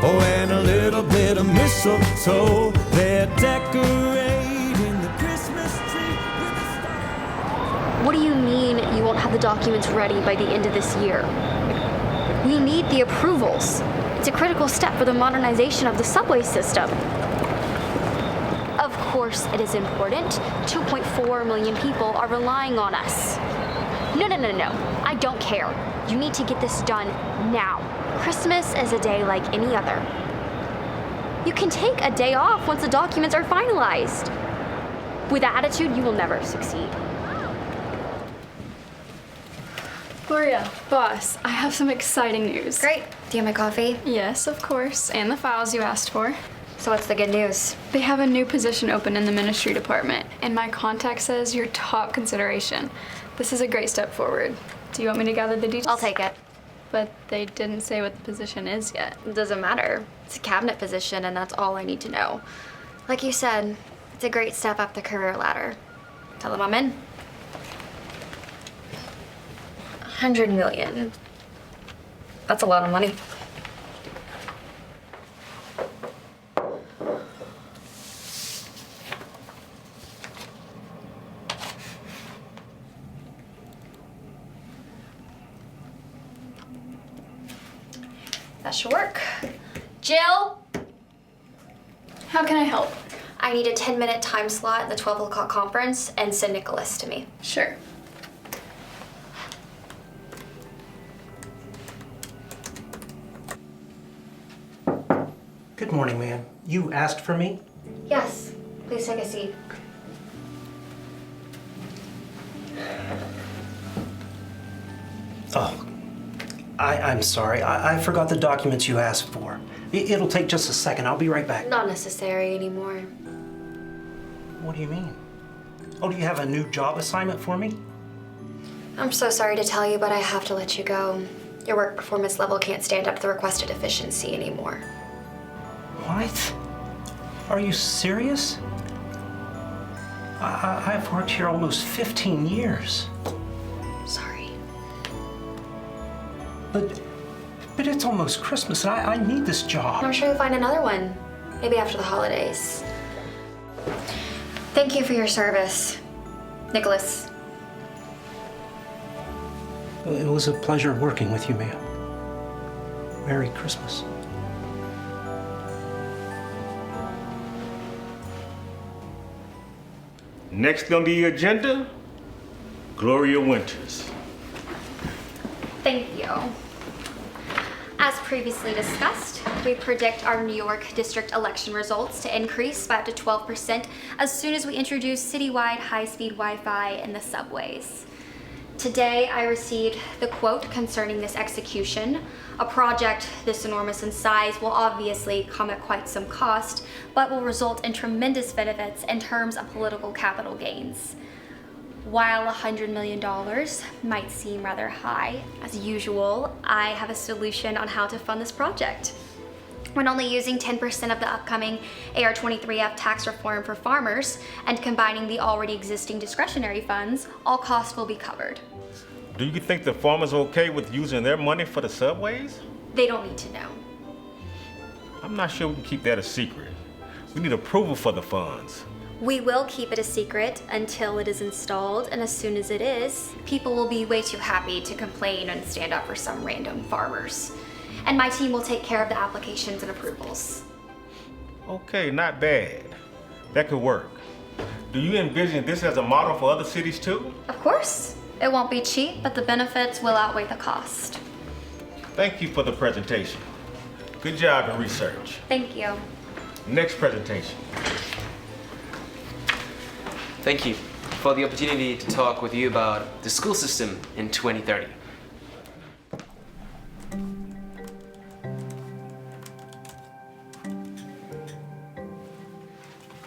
Oh, and a little bit of mistletoe. They're decorating the Christmas tree with a star. What do you mean you won't have the documents ready by the end of this year? We need the approvals. It's a critical step for the modernization of the subway system. Of course it is important. 2.4 million people are relying on us. No. I don't care. You need to get this done now. Christmas is a day like any other. You can take a day off once the documents are finalized. With that attitude, you will never succeed. Gloria, boss, I have some exciting news. Great. Do you have my coffee? Yes, of course, and the files you asked for. So what's the good news? They have a new position open in the ministry department, and my contact says you're top consideration. This is a great step forward. Do you want me to gather the details? I'll take it. But they didn't say what the position is yet. It doesn't matter. It's a cabinet position, and that's all I need to know. Like you said, it's a great step up the career ladder. Tell them I'm in. 100 million. That's a lot of money. That should work. Jill? How can I help? I need a 10-minute time slot in the 12 o'clock conference, and send Nicholas to me. Sure. Good morning, ma'am. You asked for me? Yes, please take a seat. Oh, I'm sorry. I forgot the documents you asked for. It'll take just a second. I'll be right back. Not necessary anymore. What do you mean? Oh, do you have a new job assignment for me? I'm so sorry to tell you, but I have to let you go. Your work performance level can't stand up to the requested efficiency anymore. What? Are you serious? I've worked here almost 15 years. Sorry. But it's almost Christmas and I need this job. I'm sure you'll find another one. Maybe after the holidays. Thank you for your service, Nicholas. It was a pleasure working with you, ma'am. Merry Christmas. Next on the agenda, Gloria Winters. Thank you. As previously discussed, we predict our New York district election results to increase by up to 12% as soon as we introduce citywide high-speed Wi-Fi in the subways. Today, I received the quote concerning this execution. A project this enormous in size will obviously come at quite some cost, but will result in tremendous benefits in terms of political capital gains. While $100 million might seem rather high, as usual, I have a solution on how to fund this project. When only using 10% of the upcoming AR-23F tax reform for farmers and combining the already existing discretionary funds, all costs will be covered. Do you think the farmers are okay with using their money for the subways? They don't need to know. I'm not sure we can keep that a secret. We need approval for the funds. We will keep it a secret until it is installed, and as soon as it is, people will be way too happy to complain and stand up for some random farmers. And my team will take care of the applications and approvals. Okay, not bad. That could work. Do you envision this as a model for other cities too? Of course. It won't be cheap, but the benefits will outweigh the cost. Thank you for the presentation. Good job in research. Thank you. Next presentation. Thank you for the opportunity to talk with you about the school system in 2030.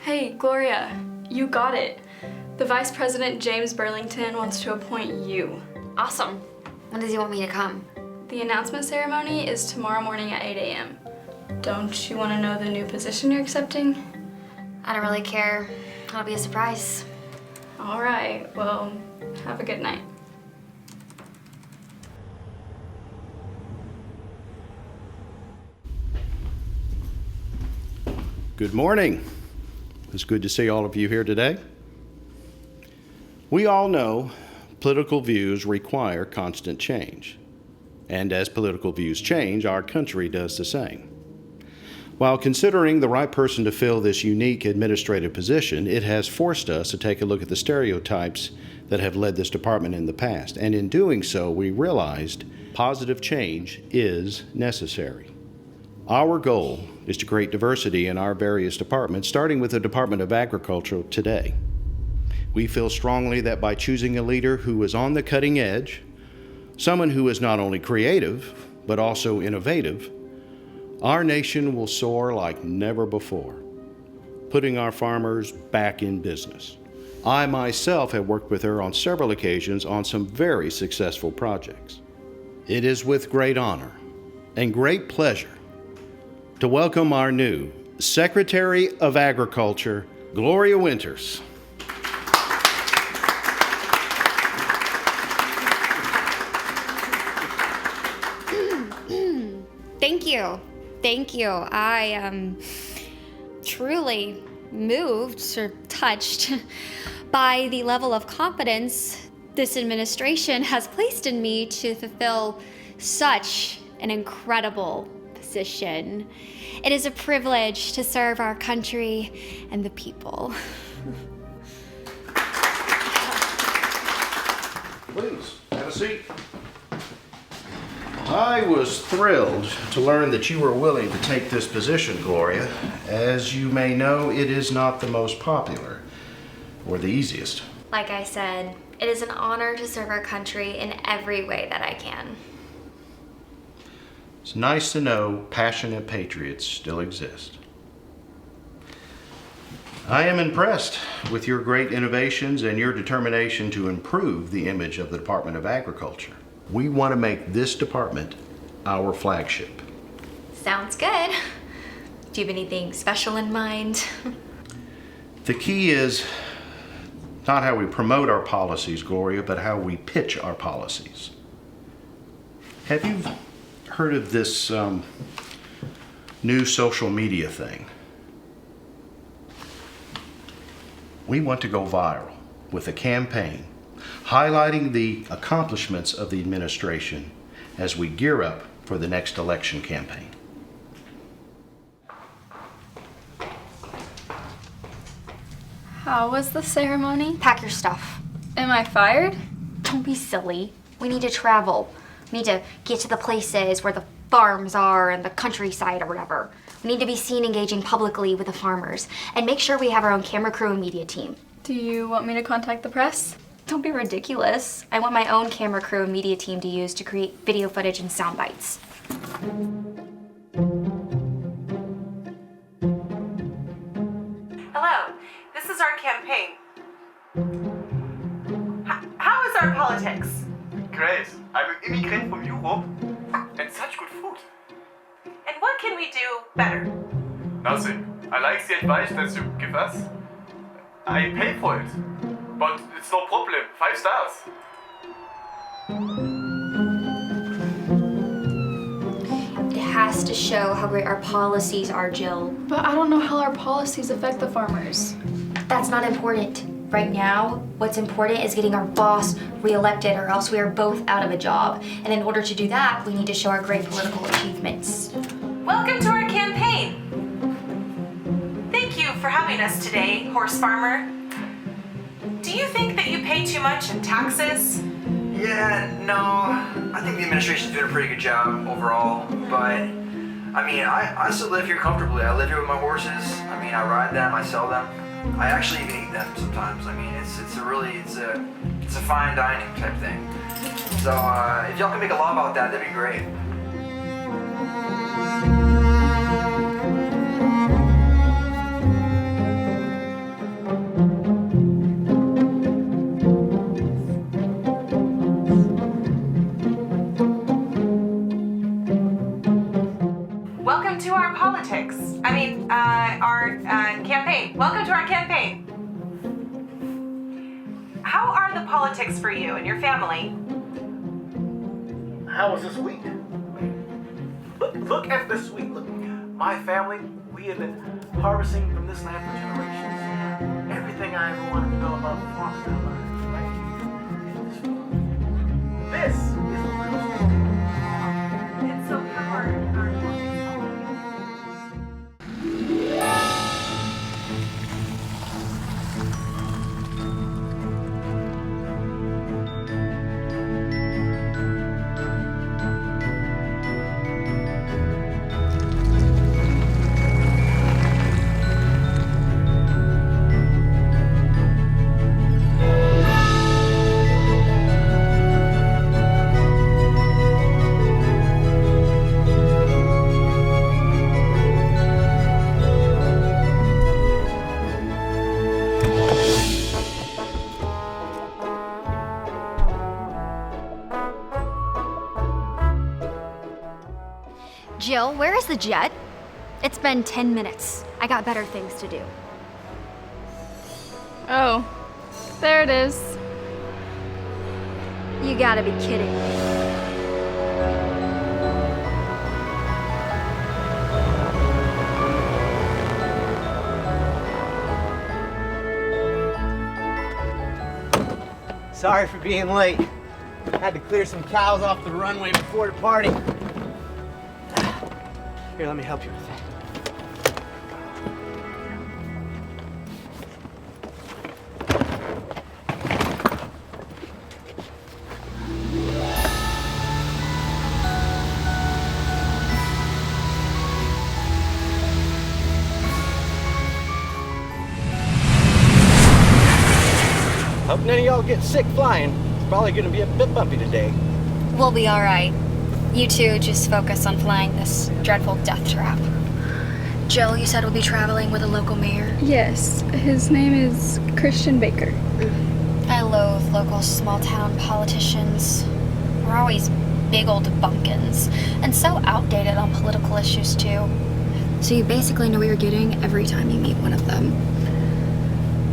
Hey, Gloria, you got it. The Vice President, James Burlington, wants to appoint you. Awesome. When does he want me to come? The announcement ceremony is tomorrow morning at 8 a.m. Don't you want to know the new position you're accepting? I don't really care. It'll be a surprise. All right, well, have a good night. Good morning. It's good to see all of you here today. We all know political views require constant change. And as political views change, our country does the same. While considering the right person to fill this unique administrative position, it has forced us to take a look at the stereotypes that have led this department in the past. And in doing so, we realized positive change is necessary. Our goal is to create diversity in our various departments, starting with the Department of Agriculture today. We feel strongly that by choosing a leader who is on the cutting edge, someone who is not only creative, but also innovative, our nation will soar like never before, putting our farmers back in business. I myself have worked with her on several occasions on some very successful projects. It is with great honor and great pleasure to welcome our new Secretary of Agriculture, Gloria Winters. Thank you. Thank you. I am truly moved or touched by the level of confidence this administration has placed in me to fulfill such an incredible position. It is a privilege to serve our country and the people. Please, have a seat. I was thrilled to learn that you were willing to take this position, Gloria. As you may know, it is not the most popular or the easiest. Like I said, it is an honor to serve our country in every way that I can. It's nice to know passionate patriots still exist. I am impressed with your great innovations and your determination to improve the image of the Department of Agriculture. We want to make this department our flagship. Sounds good. Do you have anything special in mind? The key is not how we promote our policies, Gloria, but how we pitch our policies. Have you heard of this new social media thing? We want to go viral with a campaign highlighting the accomplishments of the administration as we gear up for the next election campaign. How was the ceremony? Pack your stuff. Am I fired? Don't be silly. We need to travel. We need to get to the places where the farms are and the countryside or whatever. We need to be seen engaging publicly with the farmers and make sure we have our own camera crew and media team. Do you want me to contact the press? Don't be ridiculous. I want my own camera crew and media team to use to create video footage and sound bites. Hello, this is our campaign. How is our politics? Great. I'm an immigrant from Europe and such good food. And what can we do better? Nothing. I like the advice that you give us. I pay for it. But it's no problem. 5 stars. It has to show how great our policies are, Jill. But I don't know how our policies affect the farmers. That's not important. Right now, what's important is getting our boss reelected, or else we are both out of a job. And in order to do that, we need to show our great political achievements. Welcome to our campaign. Thank you for having us today, horse farmer. Do you think that you pay too much in taxes? Yeah, no, I think the administration's doing a pretty good job overall, but I mean, I still live here comfortably. I live here with my horses. I mean, I ride them, I sell them. I actually even eat them sometimes. I mean, it's a fine dining type thing. So if y'all can make a law about that, that'd be great. Welcome to our politics. Our campaign. Welcome to our campaign. How are the politics for you and your family? How was this week? Look at this week. Look. My family, we have been harvesting from this land for generations. Everything I ever wanted to know about farming, I learned right here in this farm. This is the real story. It's so hard. Jill, where is the jet? It's been 10 minutes. I got better things to do. Oh, there it is. You gotta be kidding me. Sorry for being late. Had to clear some cows off the runway before the party. Here, let me help you with that. Hope none of y'all get sick flying. It's probably gonna be a bit bumpy today. We'll be alright. You two just focus on flying this dreadful death trap. Jill, you said we'll be traveling with a local mayor. Yes, his name is Christian Baker. I loathe local small-town politicians. We're always big old bumpkins, and so outdated on political issues too. So you basically know what you're getting every time you meet one of them.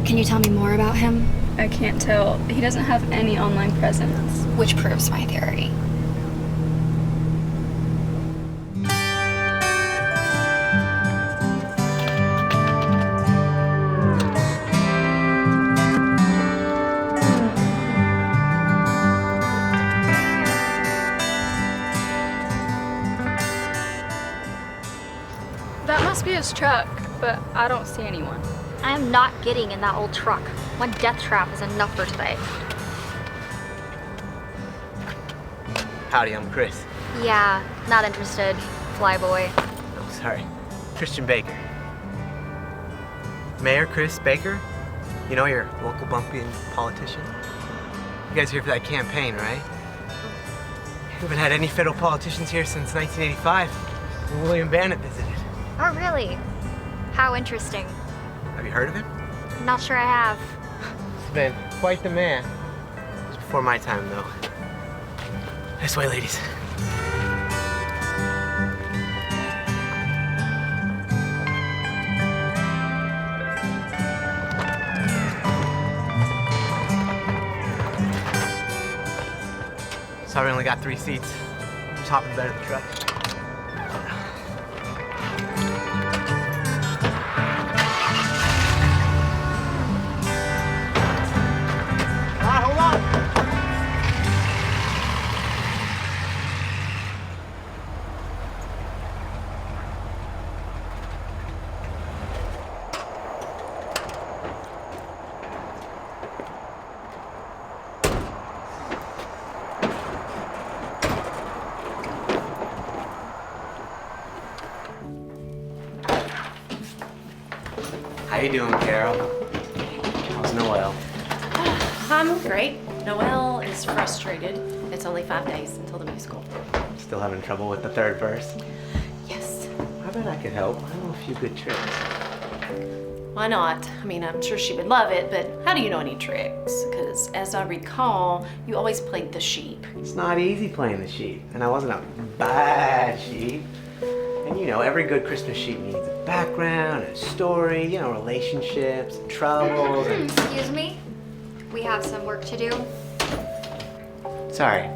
Can you tell me more about him? I can't tell. He doesn't have any online presence. Which proves my theory. That must be his truck, but I don't see anyone. I am not getting in that old truck. One death trap is enough for today. Howdy, I'm Chris. Yeah, not interested. Flyboy. Oh, sorry. Christian Baker. Mayor Chris Baker? You know, your local bumpkin politician? You guys are here for that campaign, right? We haven't had any federal politicians here since 1985 when William Bannon visited. Oh, really? How interesting. Have you heard of him? Not sure I have. He's been quite the man. It was before my time, though. This way, ladies. Sorry, we only got 3 seats. Just hop in the bed of the truck. Hold on. How you doing, Carol? How's Noel? I'm great. Noelle is frustrated. It's only 5 days until the musical. Still having trouble with the third verse? Yes. I bet I could help. I know a few good tricks. Why not? I mean, I'm sure she would love it, but how do you know any tricks? Because as I recall, you always played the sheep. It's not easy playing the sheep, and I wasn't a bad sheep. And you know, every good Christmas sheep needs a background, a story, you know, relationships, and troubles, and... Excuse me? We have some work to do. Sorry.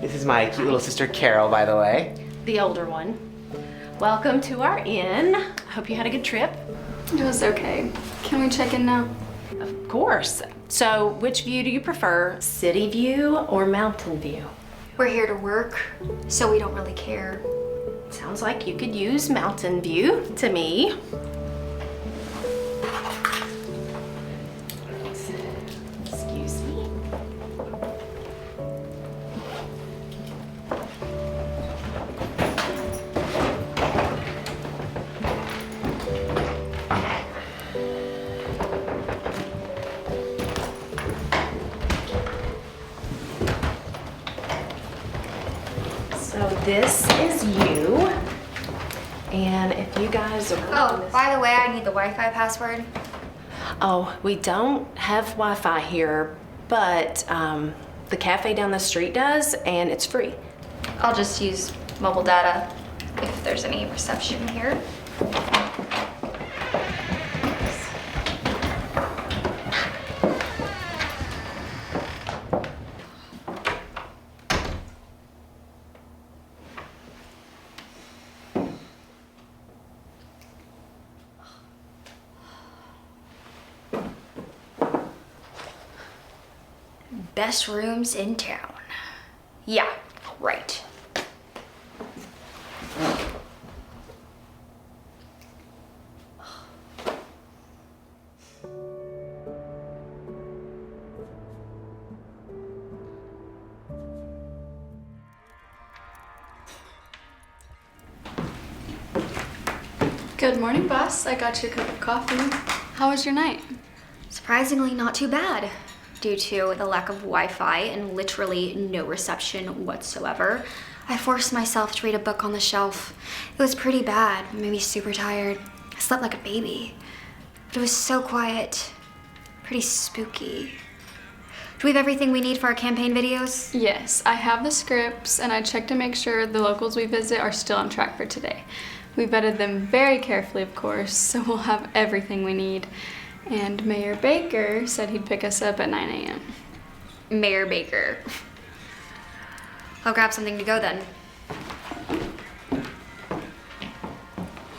This is my cute little sister Carol, by the way. The older one. Welcome to our inn. I hope you had a good trip. It was okay. Can we check in now? Of course. So, which view do you prefer? City view or mountain view? We're here to work, so we don't really care. Sounds like you could use mountain view to me. Excuse me. So this is you. And if you guys are... Oh, by the way, I need the Wi-Fi password. Oh, we don't have Wi-Fi here, but the cafe down the street does, and it's free. I'll just use mobile data if there's any reception here. Best rooms in town. Yeah, right. Good morning, boss. I got you a cup of coffee. How was your night? Surprisingly not too bad. Due to the lack of Wi-Fi and literally no reception whatsoever, I forced myself to read a book on the shelf. It was pretty bad, it made me super tired. I slept like a baby. But it was so quiet, pretty spooky. Do we have everything we need for our campaign videos? Yes, I have the scripts and I checked to make sure the locals we visit are still on track for today. We vetted them very carefully, of course, so we'll have everything we need. And Mayor Baker said he'd pick us up at 9 a.m. Mayor Baker. I'll grab something to go then.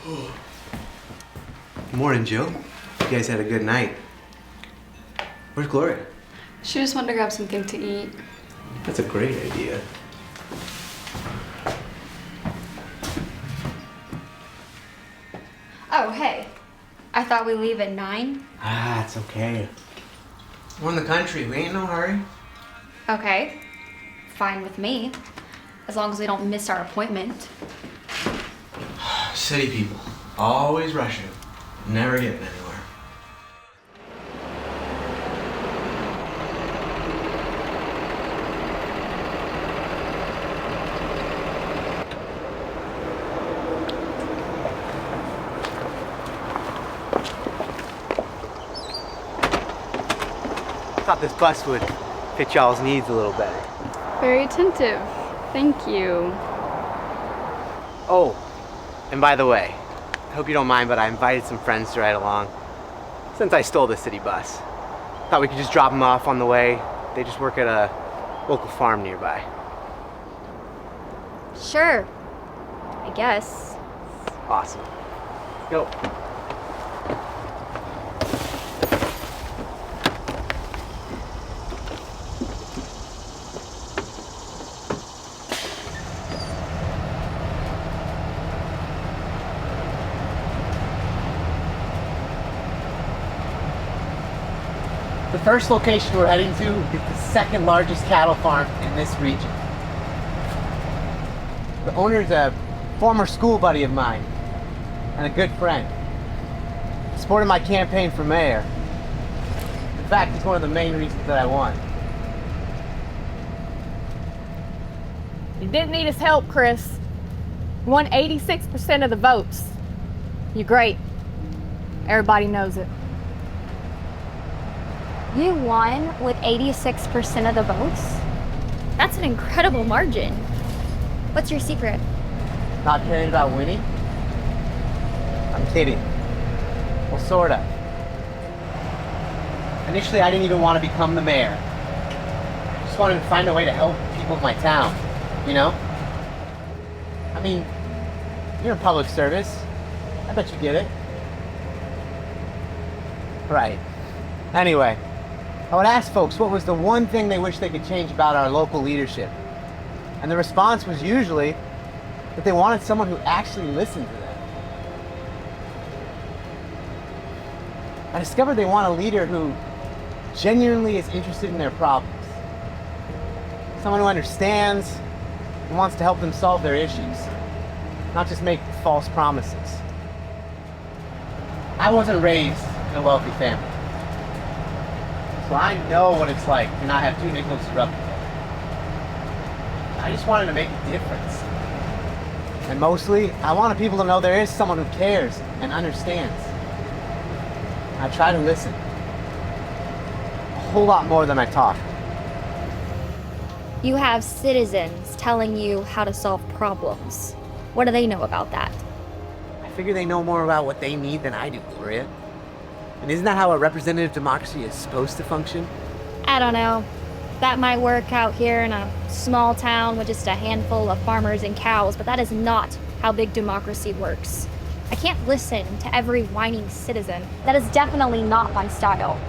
Good morning, Jill. You guys had a good night. Where's Gloria? She just wanted to grab something to eat. That's a great idea. Oh, hey. I thought we leave at 9. Ah, it's okay. We're in the country. We ain't in no hurry. Okay. Fine with me. As long as we don't miss our appointment. City people. Always rushing. Never getting anywhere. Thought this bus would fit y'all's needs a little better. Very attentive. Thank you. Oh, and by the way, I hope you don't mind, but I invited some friends to ride along since I stole the city bus. Thought we could just drop them off on the way. They just work at a local farm nearby. Sure. I guess. Awesome. Go. The first location we're heading to is the second largest cattle farm in this region. The owner's a former school buddy of mine and a good friend. He supported my campaign for mayor. In fact, it's one of the main reasons that I won. You didn't need his help, Chris. You won 86% of the votes. You're great. Everybody knows it. You won with 86% of the votes? That's an incredible margin. What's your secret? Not caring about winning? I'm kidding. Well, sorta. Initially, I didn't even want to become the mayor. I just wanted to find a way to help people of my town, you know? I mean, You're in public service. I bet you get it. Right. Anyway, I would ask folks what was the one thing they wish they could change about our local leadership. And the response was usually that they wanted someone who actually listened to them. I discovered they want a leader who genuinely is interested in their problems. Someone who understands and wants to help them solve their issues, not just make false promises. I wasn't raised in a wealthy family, so I know what it's like to not have two nickels to rub together. I just wanted to make a difference. And mostly, I wanted people to know there is someone who cares and understands. I try to listen. A whole lot more than I talk. You have citizens telling you how to solve problems. What do they know about that? I figure they know more about what they need than I do, Gloria. And isn't that how a representative democracy is supposed to function? I don't know. That might work out here in a small town with just a handful of farmers and cows, but that is not how big democracy works. I can't listen to every whining citizen. That is definitely not my style.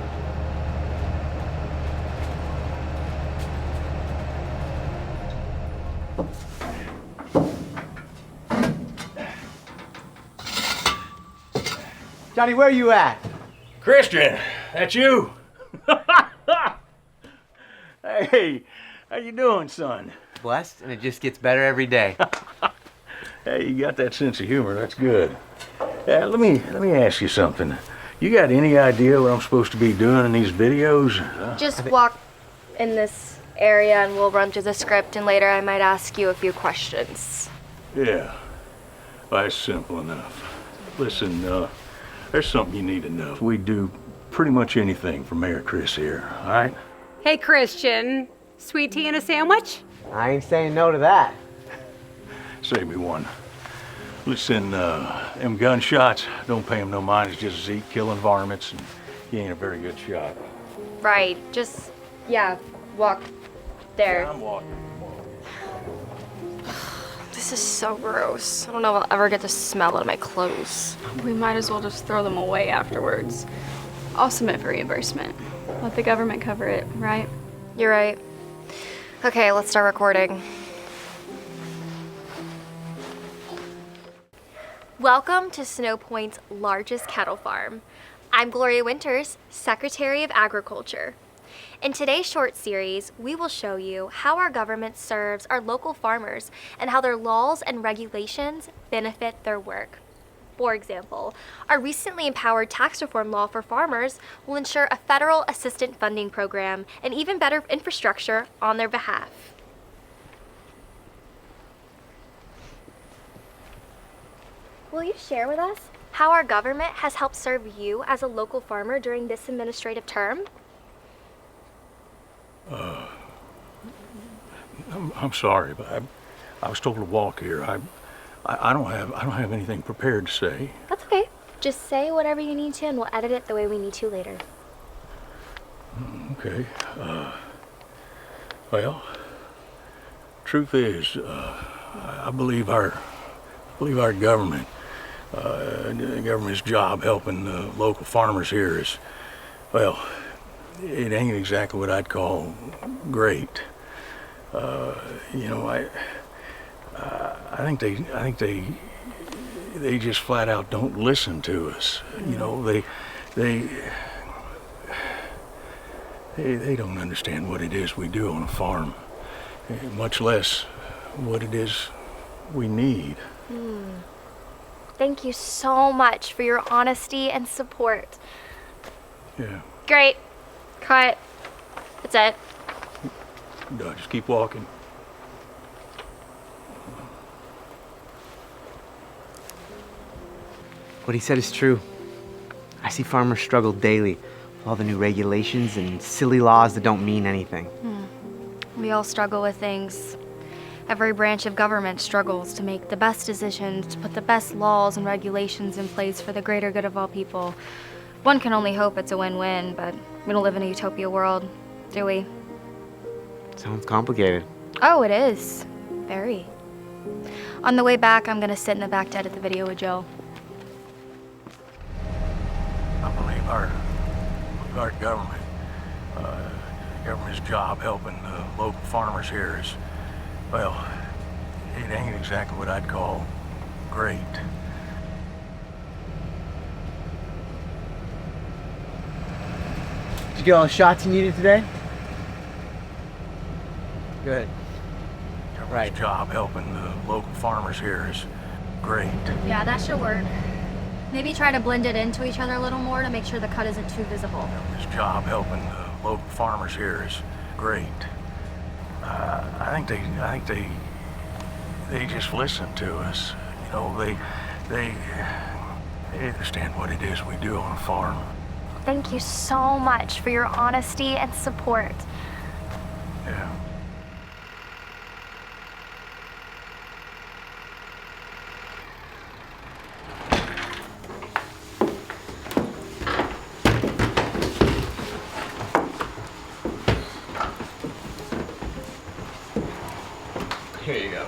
Johnny, where are you at? Christian, that's you? Hey, how you doing, son? Blessed, and it just gets better every day. Hey, you got that sense of humor, that's good. Yeah, let me ask you something. You got any idea what I'm supposed to be doing in these videos? Just walk in this area and we'll run through the script, and later I might ask you a few questions. Yeah, well, that's simple enough. Listen, there's something you need to know. We do pretty much anything for Mayor Chris here, all right? Hey, Christian, sweet tea and a sandwich? I ain't saying no to that. Save me one. Listen, them gunshots, don't pay him no mind. It's just Zeke killing varmints, and he ain't a very good shot. Right, just, yeah, walk there. Yeah, I'm walking. This is so gross. I don't know if I'll ever get the smell out of my clothes. We might as well just throw them away afterwards. I'll submit for reimbursement. Let the government cover it, right? You're right. Okay, let's start recording. Welcome to Snow Point's largest cattle farm. I'm Gloria Winters, Secretary of Agriculture. In today's short series, we will show you how our government serves our local farmers and how their laws and regulations benefit their work. For example, our recently empowered tax reform law for farmers will ensure a federal assistance funding program and even better infrastructure on their behalf. Will you share with us how our government has helped serve you as a local farmer during this administrative term? I'm sorry, but I was told to walk here. I don't have anything prepared to say. That's okay. Just say whatever you need to and we'll edit it the way we need to later. Okay. Well, truth is, I believe our government, the government's job helping the local farmers here is, well, it ain't exactly what I'd call great. You know, I think they just flat out don't listen to us. You know, they don't understand what it is we do on a farm, much less what it is we need. Thank you so much for your honesty and support. Yeah. Great. Cut. That's it. No, just keep walking. What he said is true. I see farmers struggle daily with all the new regulations and silly laws that don't mean anything. We all struggle with things. Every branch of government struggles to make the best decisions, to put the best laws and regulations in place for the greater good of all people. One can only hope it's a win-win, but we don't live in a utopia world, do we? Sounds complicated. Oh, it is. Very. On the way back, I'm gonna sit in the back to edit the video with Joe. I believe our government, government's job helping the local farmers here is, well, it ain't exactly what I'd call great. Did you get all the shots you needed today? Good. Government's job helping the local farmers here is great. Yeah, that should work. Maybe try to blend it into each other a little more to make sure the cut isn't too visible. Government's job helping the local farmers here is great. I think they just listen to us. You know, they understand what it is we do on a farm. Thank you so much for your honesty and support. Yeah. Here you go.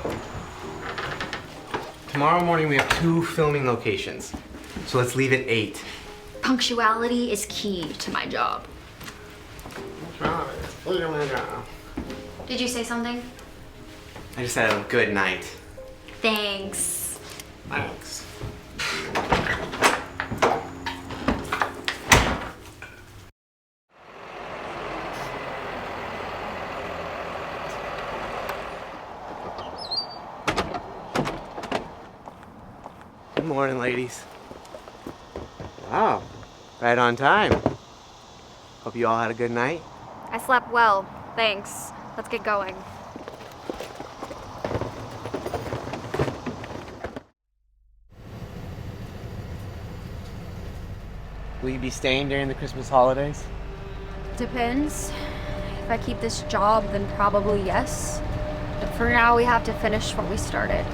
Tomorrow morning we have 2 filming locations, so let's leave at 8. Punctuality is key to my job. Did you say something? I just had a good night. Thanks. Thanks. Good morning, ladies. Wow, right on time. Hope you all had a good night. I slept well, thanks. Let's get going. Will you be staying during the Christmas holidays? Depends. If I keep this job, then probably yes. But for now, we have to finish what we started.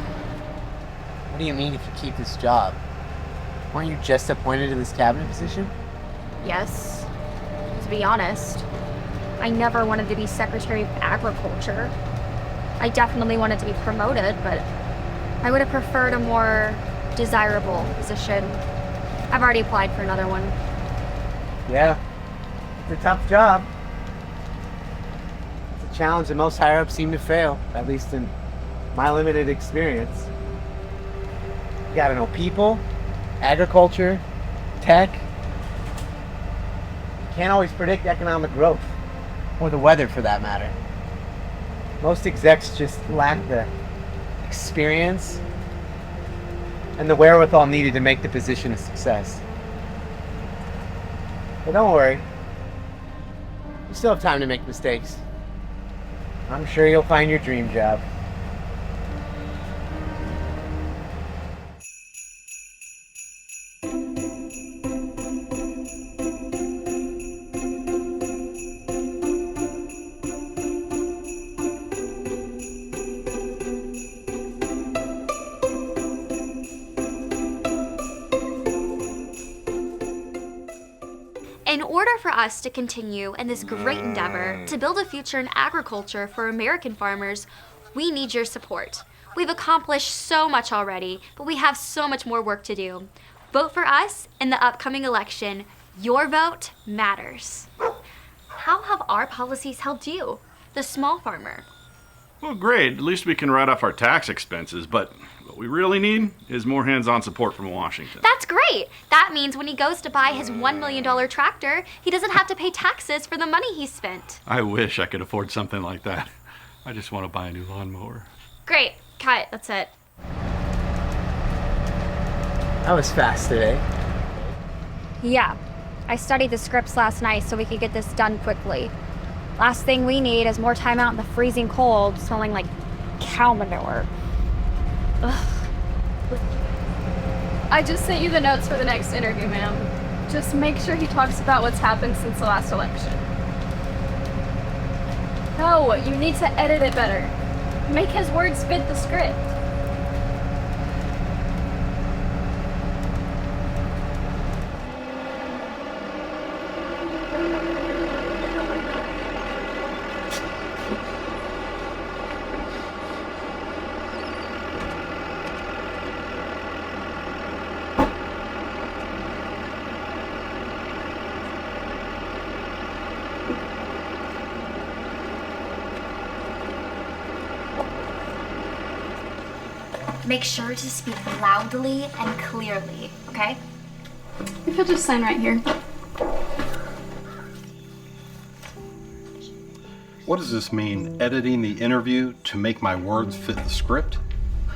What do you mean if you keep this job? Weren't you just appointed to this cabinet position? Yes. To be honest, I never wanted to be Secretary of Agriculture. I definitely wanted to be promoted, but I would have preferred a more desirable position. I've already applied for another one. Yeah, it's a tough job. It's a challenge that most higher-ups seem to fail, at least in my limited experience. You gotta know people, agriculture, tech. You can't always predict economic growth, or the weather for that matter. Most execs just lack the experience and the wherewithal needed to make the position a success. But don't worry, you still have time to make mistakes. I'm sure you'll find your dream job. In order for us to continue in this great endeavor to build a future in agriculture for American farmers, we need your support. We've accomplished so much already, but we have so much more work to do. Vote for us in the upcoming election. Your vote matters. How have our policies helped you, the small farmer? Well, great. At least we can write off our tax expenses, but what we really need is more hands-on support from Washington. That's great! That means when he goes to buy his $1 million tractor, he doesn't have to pay taxes for the money he spent. I wish I could afford something like that. I just want to buy a new lawnmower. Great. Cut. That's it. That was fast today. Yeah. I studied the scripts last night so we could get this done quickly. Last thing we need is more time out in the freezing cold smelling like cow manure. Ugh. I just sent you the notes for the next interview, ma'am. Just make sure he talks about what's happened since the last election. No, you need to edit it better. Make his words fit the script. Make sure to speak loudly and clearly, okay? If you'll just sign right here. What does this mean, editing the interview to make my words fit the script?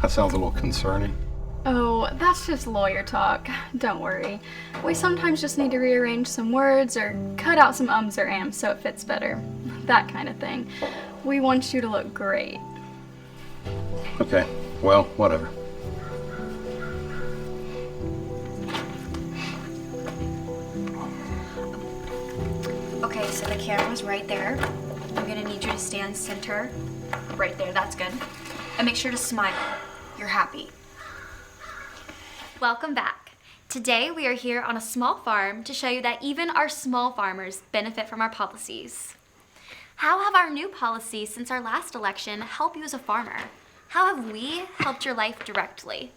That sounds a little concerning. Oh, that's just lawyer talk. Don't worry. We sometimes just need to rearrange some words or cut out some ums or ams so it fits better. That kind of thing. We want you to look great. Okay, well, whatever. Okay, so the camera's right there. I'm gonna need you to stand center. Right there, that's good. And make sure to smile. You're happy. Welcome back. Today we are here on a small farm to show you that even our small farmers benefit from our policies. How have our new policies since our last election helped you as a farmer? How have we helped your life directly?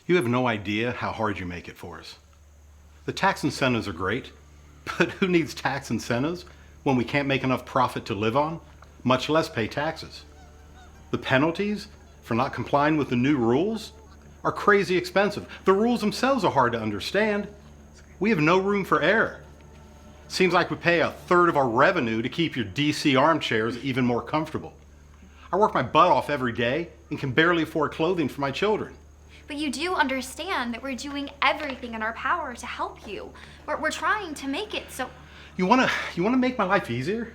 You have no idea how hard you make it for us. The tax incentives are great, but who needs tax incentives when we can't make enough profit to live on, much less pay taxes? The penalties for not complying with the new rules are crazy expensive. The rules themselves are hard to understand. We have no room for error. Seems like we pay a third of our revenue to keep your DC armchairs even more comfortable. I work my butt off every day and can barely afford clothing for my children. But you do understand that we're doing everything in our power to help you. We're trying to make it so... You wanna make my life easier?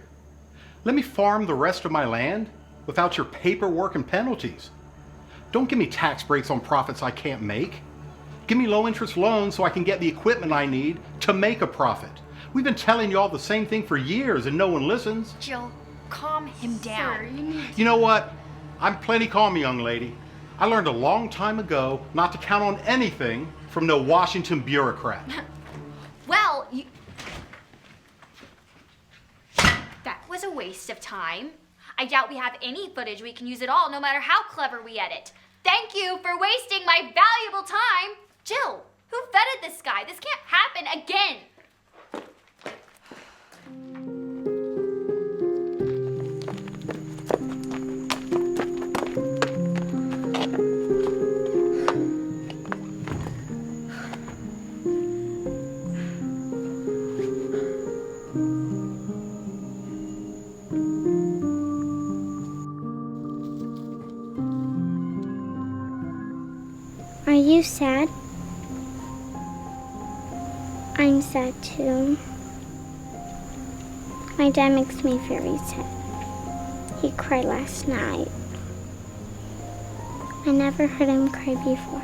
Let me farm the rest of my land without your paperwork and penalties. Don't give me tax breaks on profits I can't make. Give me low interest loans so I can get the equipment I need to make a profit. We've been telling you all the same thing for years and no one listens. Jill, calm him down. Sir, You know what? I'm plenty calm, young lady. I learned a long time ago not to count on anything from no Washington bureaucrat. Well, that was a waste of time. I doubt we have any footage we can use at all, no matter how clever we edit. Thank you for wasting my valuable time. Jill, who vetted this guy? This can't happen again. Are you sad? I'm sad too. My dad makes me very sad. He cried last night. I never heard him cry before.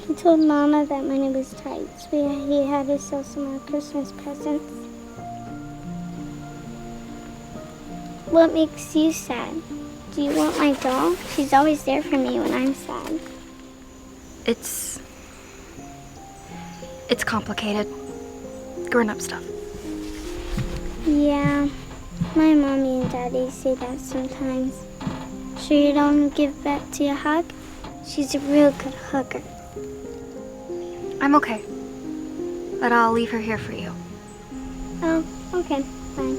He told Mama that money was tight, so he had to sell some more Christmas presents. What makes you sad? Do you want my doll? She's always there for me when I'm sad. It's complicated. Grown-up stuff. Yeah, my mommy and daddy say that sometimes. Sure you don't give Betsy a hug? She's a real good hugger. I'm okay. But I'll leave her here for you. Oh, okay, fine.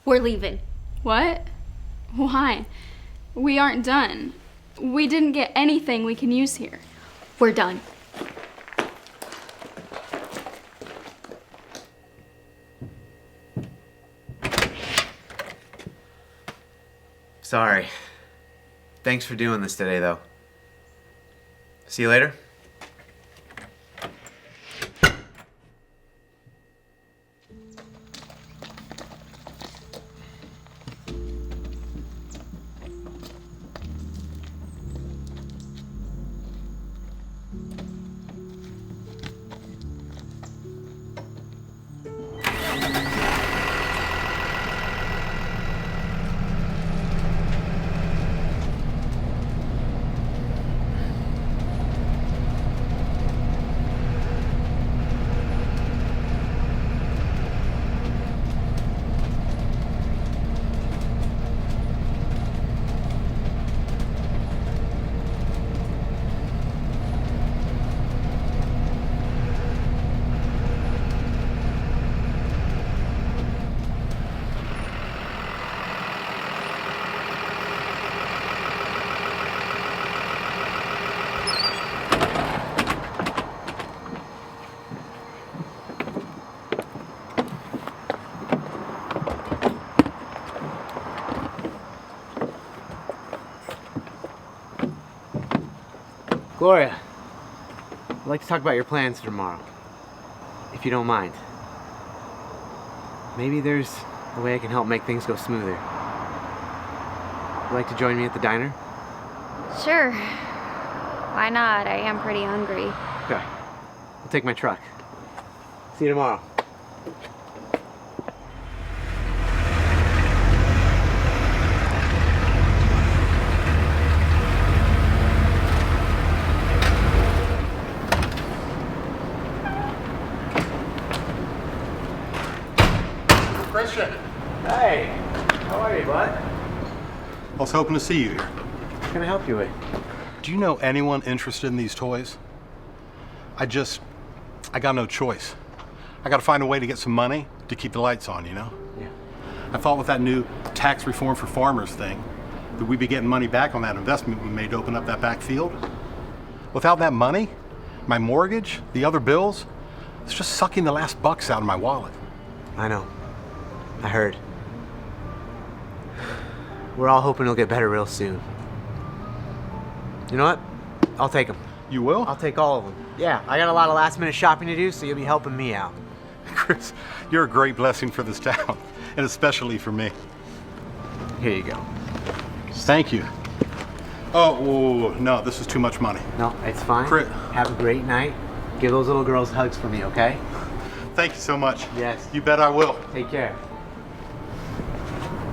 We're leaving. What? Why? We aren't done. We didn't get anything we can use here. We're done. Sorry. Thanks for doing this today, though. See you later. Gloria, I'd like to talk about your plans for tomorrow, if you don't mind. Maybe there's a way I can help make things go smoother. Would you like to join me at the diner? Sure. Why not? I am pretty hungry. Okay. I'll take my truck. See you tomorrow. Christian. Hey, how are you, bud? I was hoping to see you here. What can I help you with? Do you know anyone interested in these toys? I got no choice. I gotta find a way to get some money to keep the lights on, you know? Yeah. I thought with that new tax reform for farmers thing, that we'd be getting money back on that investment we made to open up that back field. Without that money, my mortgage, the other bills, it's just sucking the last bucks out of my wallet. I know. I heard. We're all hoping it'll get better real soon. You know what? I'll take them. You will? I'll take all of them. Yeah, I got a lot of last minute shopping to do, so you'll be helping me out. Chris, you're a great blessing for this town, and especially for me. Here you go. Thank you. Oh, whoa, no, this is too much money. No, it's fine. Chris. Have a great night. Give those little girls hugs for me, okay? Thank you so much. Yes. You bet I will. Take care.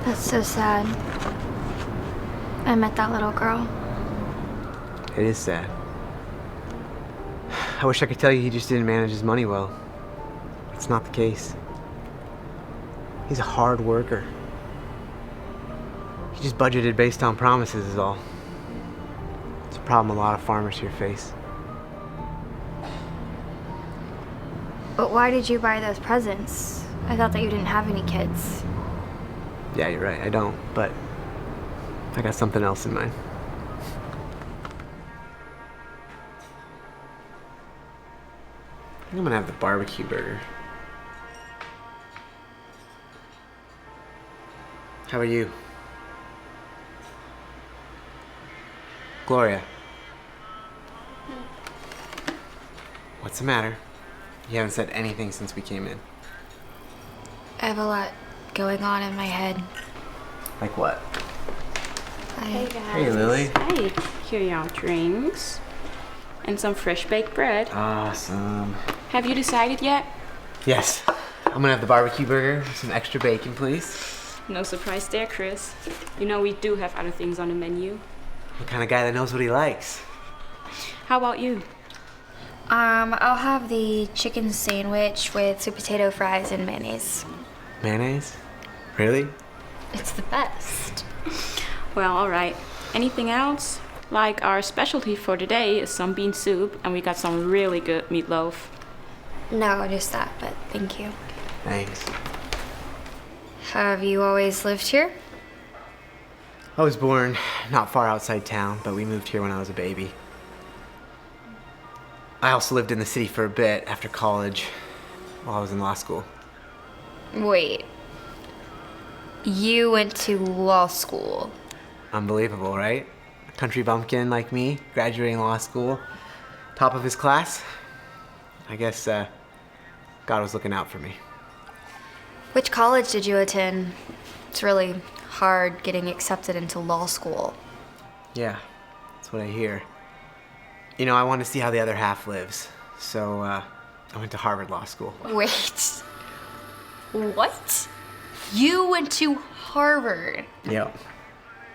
That's so sad. I met that little girl. It is sad. I wish I could tell you he just didn't manage his money well. It's not the case. He's a hard worker. He just budgeted based on promises is all. It's a problem a lot of farmers here face. But why did you buy those presents? I thought that you didn't have any kids. Yeah, you're right, I don't, but I got something else in mind. I think I'm gonna have the barbecue burger. How are you? Gloria. What's the matter? You haven't said anything since we came in. I have a lot going on in my head. Like what? Hey guys. Hey, Lily. Hey, here are your drinks. And some fresh baked bread. Awesome. Have you decided yet? Yes. I'm gonna have the barbecue burger with some extra bacon, please. No surprise there, Chris. You know we do have other things on the menu. I'm the kind of guy that knows what he likes. How about you? I'll have the chicken sandwich with sweet potato fries and mayonnaise. Mayonnaise? Really? It's the best. Well, alright. Anything else? Like our specialty for today is some bean soup, and we got some really good meatloaf. No, just that, but thank you. Thanks. Have you always lived here? I was born not far outside town, but we moved here when I was a baby. I also lived in the city for a bit after college while I was in law school. Wait. You went to law school? Unbelievable, right? A country bumpkin like me, graduating law school, top of his class. I guess God was looking out for me. Which college did you attend? It's really hard getting accepted into law school. Yeah, that's what I hear. You know, I want to see how the other half lives, so I went to Harvard Law School. Wait. What? You went to Harvard? Yep.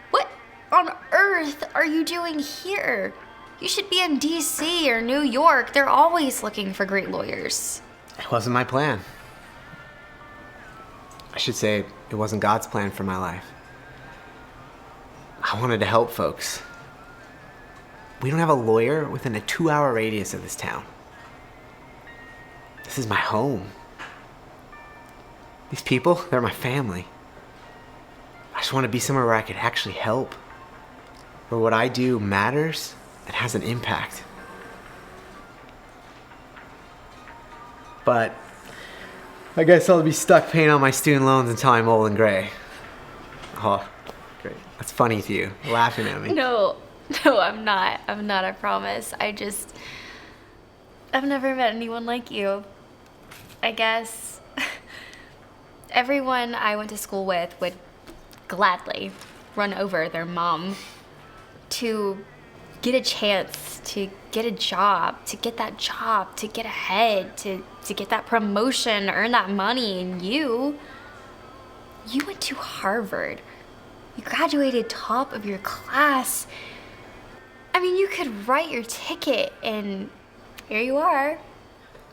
What on earth are you doing here? You should be in DC or New York. They're always looking for great lawyers. It wasn't my plan. I should say it wasn't God's plan for my life. I wanted to help folks. We don't have a lawyer within a 2-hour radius of this town. This is my home. These people, they're my family. I just want to be somewhere where I could actually help. Where what I do matters and has an impact. But I guess I'll be stuck paying on my student loans until I'm old and gray. Oh, great. That's funny to you, laughing at me. No, No, I'm not. I promise. I've never met anyone like you. I guess everyone I went to school with would gladly run over their mom to get a chance to get a job, to get that job, to get ahead, to get that promotion, earn that money. And you went to Harvard. You graduated top of your class. I mean, you could write your ticket, and here you are.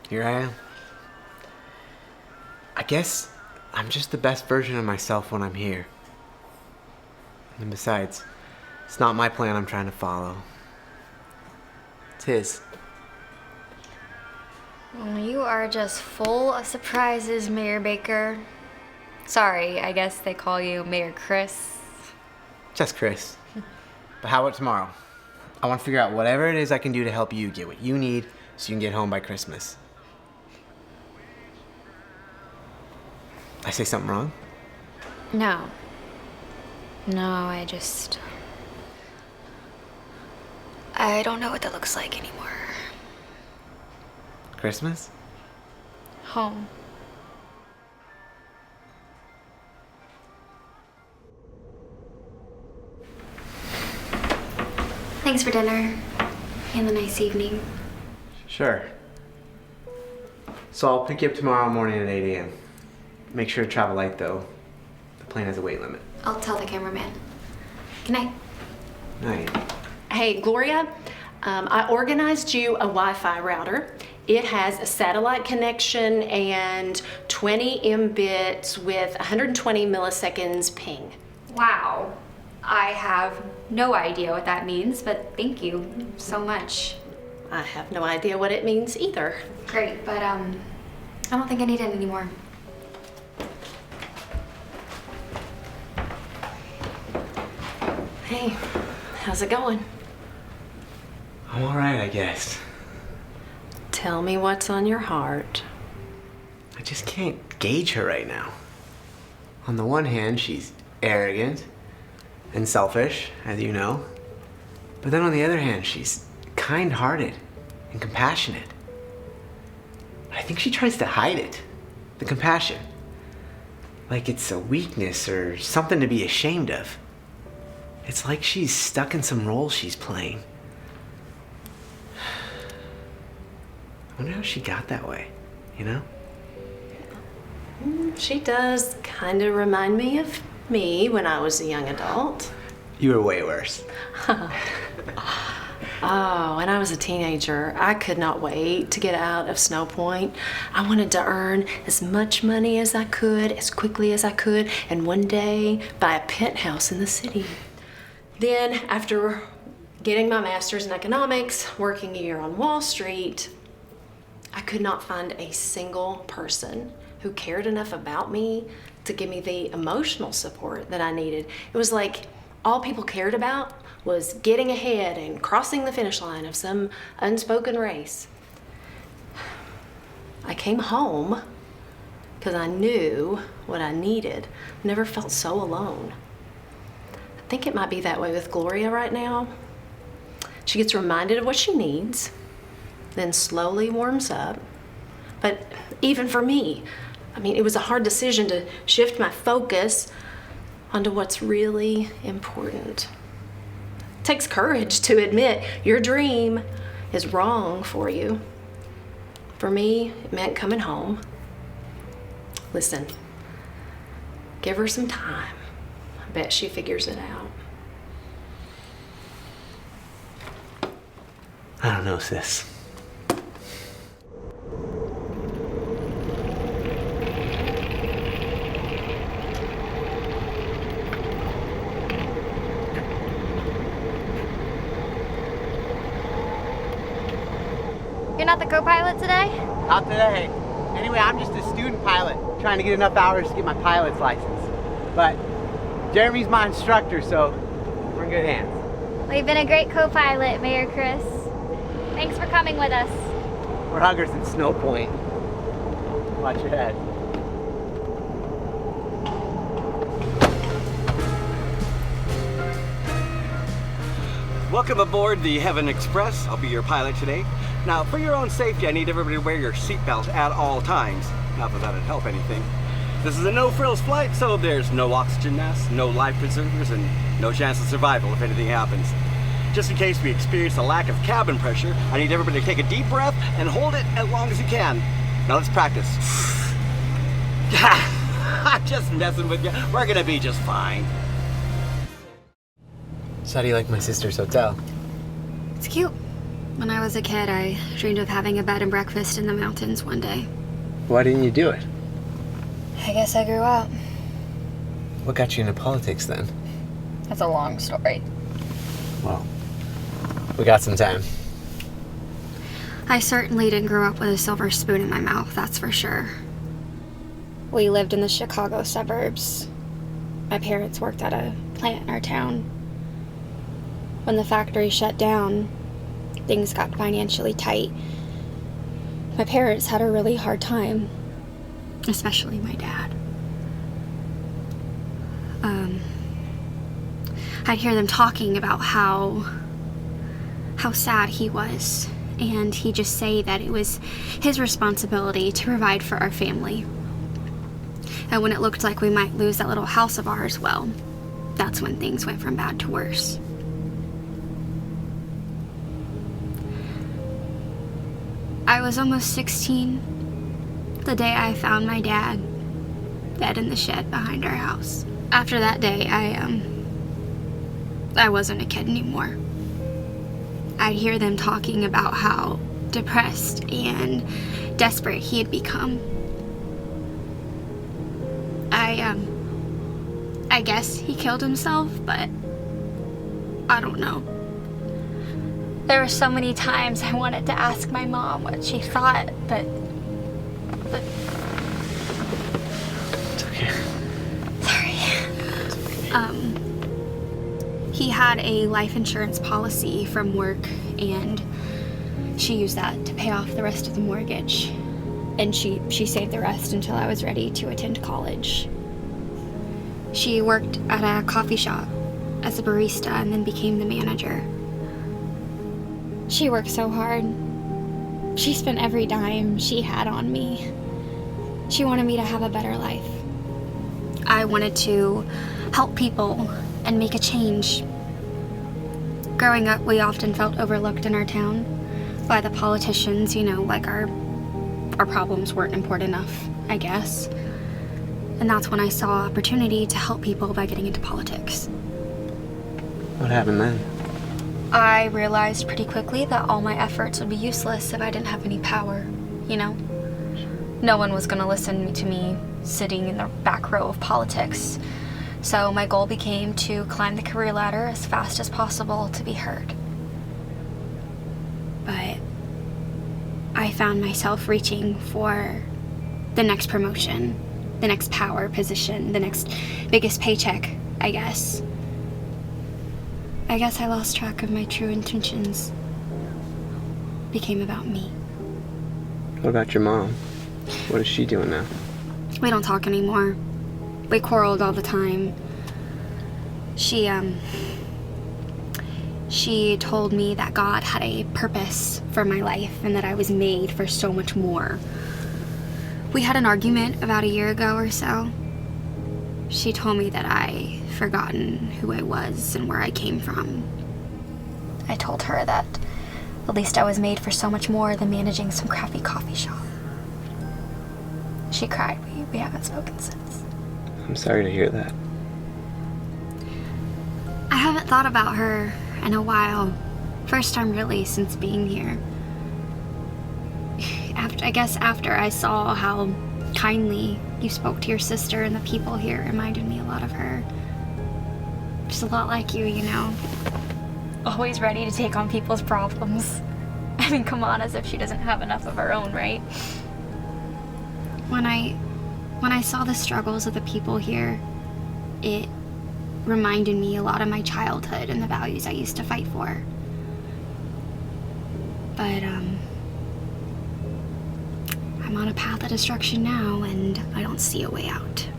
Here I am. I guess I'm just the best version of myself when I'm here. And besides, it's not my plan I'm trying to follow. It's his. Well, you are just full of surprises, Mayor Baker. Sorry, I guess they call you Mayor Chris. Just Chris. But how about tomorrow? I want to figure out whatever it is I can do to help you get what you need so you can get home by Christmas. I say something wrong? No, I don't know what that looks like anymore. Christmas? Home. Thanks for dinner and the nice evening. Sure. So I'll pick you up tomorrow morning at 8 a.m. Make sure to travel light though. The plane has a weight limit. I'll tell the cameraman. Good night. Night. Hey, Gloria, I organized you a Wi-Fi router. It has a satellite connection and 20 Mbits with 120 milliseconds ping. Wow. I have no idea what that means, but thank you so much. I have no idea what it means either. Great, but I don't think I need it anymore. Hey, how's it going? I'm alright, I guess. Tell me what's on your heart. I just can't gauge her right now. On the one hand, she's arrogant and selfish, as you know. But then on the other hand, she's kind-hearted and compassionate. But I think she tries to hide it, the compassion. Like it's a weakness or something to be ashamed of. It's like she's stuck in some role she's playing. I wonder how she got that way, you know? She does kind of remind me of me when I was a young adult. You were way worse. Oh, when I was a teenager, I could not wait to get out of Snow Point. I wanted to earn as much money as I could, as quickly as I could, and one day buy a penthouse in the city. Then, after getting my master's in economics, working a year on Wall Street, I could not find a single person who cared enough about me to give me the emotional support that I needed. It was like all people cared about was getting ahead and crossing the finish line of some unspoken race. I came home because I knew what I needed. Never felt so alone. I think it might be that way with Gloria right now. She gets reminded of what she needs, then slowly warms up. But even for me, I mean, it was a hard decision to shift my focus onto what's really important. It takes courage to admit your dream is wrong for you. For me, it meant coming home. Listen, give her some time. I bet she figures it out. I don't know, sis. You're not the co-pilot today? Not today. Anyway, I'm just a student pilot, trying to get enough hours to get my pilot's license. But Jeremy's my instructor, so we're in good hands. Well, you've been a great co-pilot, Mayor Chris. Thanks for coming with us. We're huggers in Snow Point. Watch your head. Welcome aboard the Heaven Express. I'll be your pilot today. Now, for your own safety, I need everybody to wear your seatbelt at all times. Not that that'd help anything. This is a no-frills flight, so there's no oxygen masks, no life preservers, and no chance of survival if anything happens. Just in case we experience a lack of cabin pressure, I need everybody to take a deep breath and hold it as long as you can. Now let's practice. I'm just messing with you. We're gonna be just fine. So how do you like my sister's hotel? It's cute. When I was a kid, I dreamed of having a bed and breakfast in the mountains one day. Why didn't you do it? I guess I grew up. What got you into politics then? That's a long story. Well, we got some time. I certainly didn't grow up with a silver spoon in my mouth, that's for sure. We lived in the Chicago suburbs. My parents worked at a plant in our town. When the factory shut down, things got financially tight. My parents had a really hard time, especially my dad. I'd hear them talking about how sad he was, and he'd just say that it was his responsibility to provide for our family. And when it looked like we might lose that little house of ours, well, that's when things went from bad to worse. I was almost 16 the day I found my dad dead in the shed behind our house. After that day, I wasn't a kid anymore. I'd hear them talking about how depressed and desperate he had become. I guess he killed himself, but I don't know. There were so many times I wanted to ask my mom what she thought, but It's okay. sorry. He had a life insurance policy from work, and she used that to pay off the rest of the mortgage. And she saved the rest until I was ready to attend college. She worked at a coffee shop as a barista and then became the manager. She worked so hard. She spent every dime she had on me. She wanted me to have a better life. I wanted to help people and make a change. Growing up, we often felt overlooked in our town by the politicians, like our problems weren't important enough, I guess. And that's when I saw opportunity to help people by getting into politics. What happened then? I realized pretty quickly that all my efforts would be useless if I didn't have any power, No one was gonna listen to me sitting in the back row of politics. So my goal became to climb the career ladder as fast as possible to be heard. But I found myself reaching for the next promotion, the next power position, the next biggest paycheck, I guess. I guess I lost track of my true intentions. Became about me. What about your mom? What is she doing now? We don't talk anymore. We quarreled all the time. She told me that God had a purpose for my life and that I was made for so much more. We had an argument about a year ago or so. She told me that I'd forgotten who I was and where I came from. I told her that at least I was made for so much more than managing some crappy coffee shop. She cried. We haven't spoken since. I'm sorry to hear that. I haven't thought about her in a while. First time really since being here. After I saw how kindly you spoke to your sister and the people here, reminded me a lot of her. Just a lot like you, Always ready to take on people's problems. I mean, come on, as if she doesn't have enough of her own, right? When I saw the struggles of the people here, it reminded me a lot of my childhood and the values I used to fight for. But, I'm on a path of destruction now, and I don't see a way out.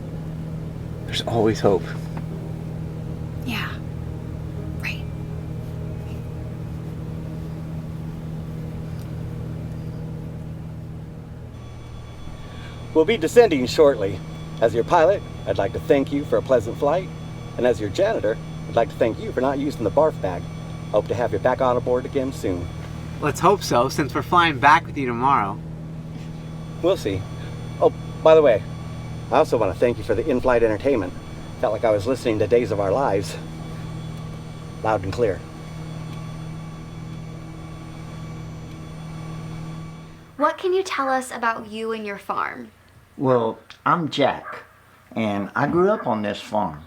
There's always hope. Yeah. Right. We'll be descending shortly. As your pilot, I'd like to thank you for a pleasant flight. And as your janitor, I'd like to thank you for not using the barf bag. Hope to have you back on aboard again soon. Let's hope so, since we're flying back with you tomorrow. We'll see. Oh, by the way, I also want to thank you for the in-flight entertainment. Felt like I was listening to Days of Our Lives. Loud and clear. What can you tell us about you and your farm? Well, I'm Jack, and I grew up on this farm.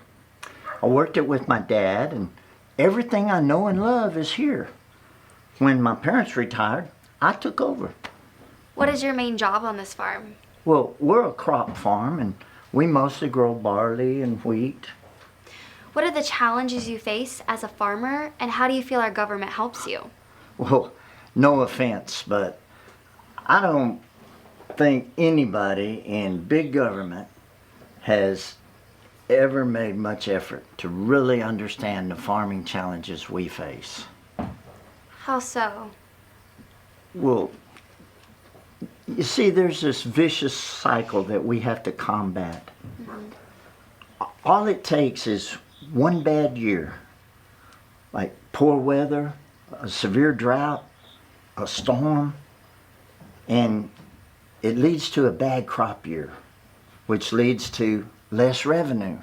I worked it with my dad, and everything I know and love is here. When my parents retired, I took over. What is your main job on this farm? Well, we're a crop farm, and we mostly grow barley and wheat. What are the challenges you face as a farmer, and how do you feel our government helps you? Well, no offense, but I don't think anybody in big government has ever made much effort to really understand the farming challenges we face. How so? Well, you see, there's this vicious cycle that we have to combat. All it takes is one bad year, like poor weather, a severe drought, a storm, and it leads to a bad crop year, which leads to less revenue.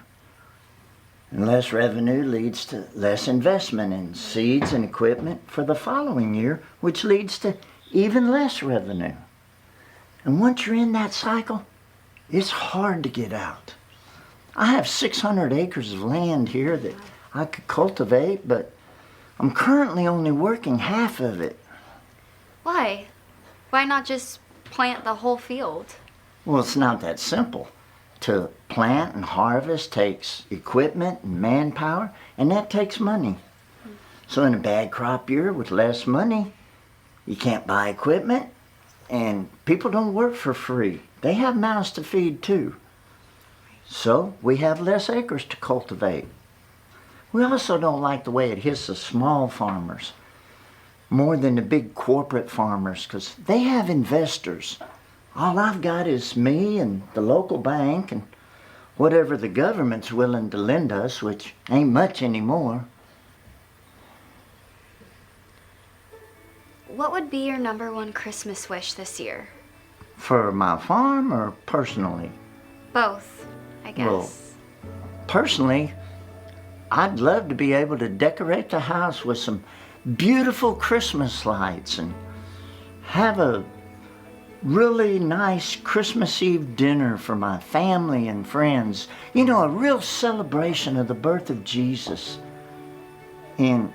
And less revenue leads to less investment in seeds and equipment for the following year, which leads to even less revenue. And once you're in that cycle, it's hard to get out. I have 600 acres of land here that I could cultivate, but I'm currently only working half of it. Why? Why not just plant the whole field? Well, it's not that simple. To plant and harvest takes equipment and manpower, and that takes money. So in a bad crop year with less money, you can't buy equipment, and people don't work for free. They have mouths to feed too. So we have less acres to cultivate. We also don't like the way it hits the small farmers more than the big corporate farmers, because they have investors. All I've got is me and the local bank and whatever the government's willing to lend us, which ain't much anymore. What would be your #1 Christmas wish this year? For my farm or personally? Both, I guess. Well, personally, I'd love to be able to decorate the house with some beautiful Christmas lights and have a really nice Christmas Eve dinner for my family and friends. You know, a real celebration of the birth of Jesus. And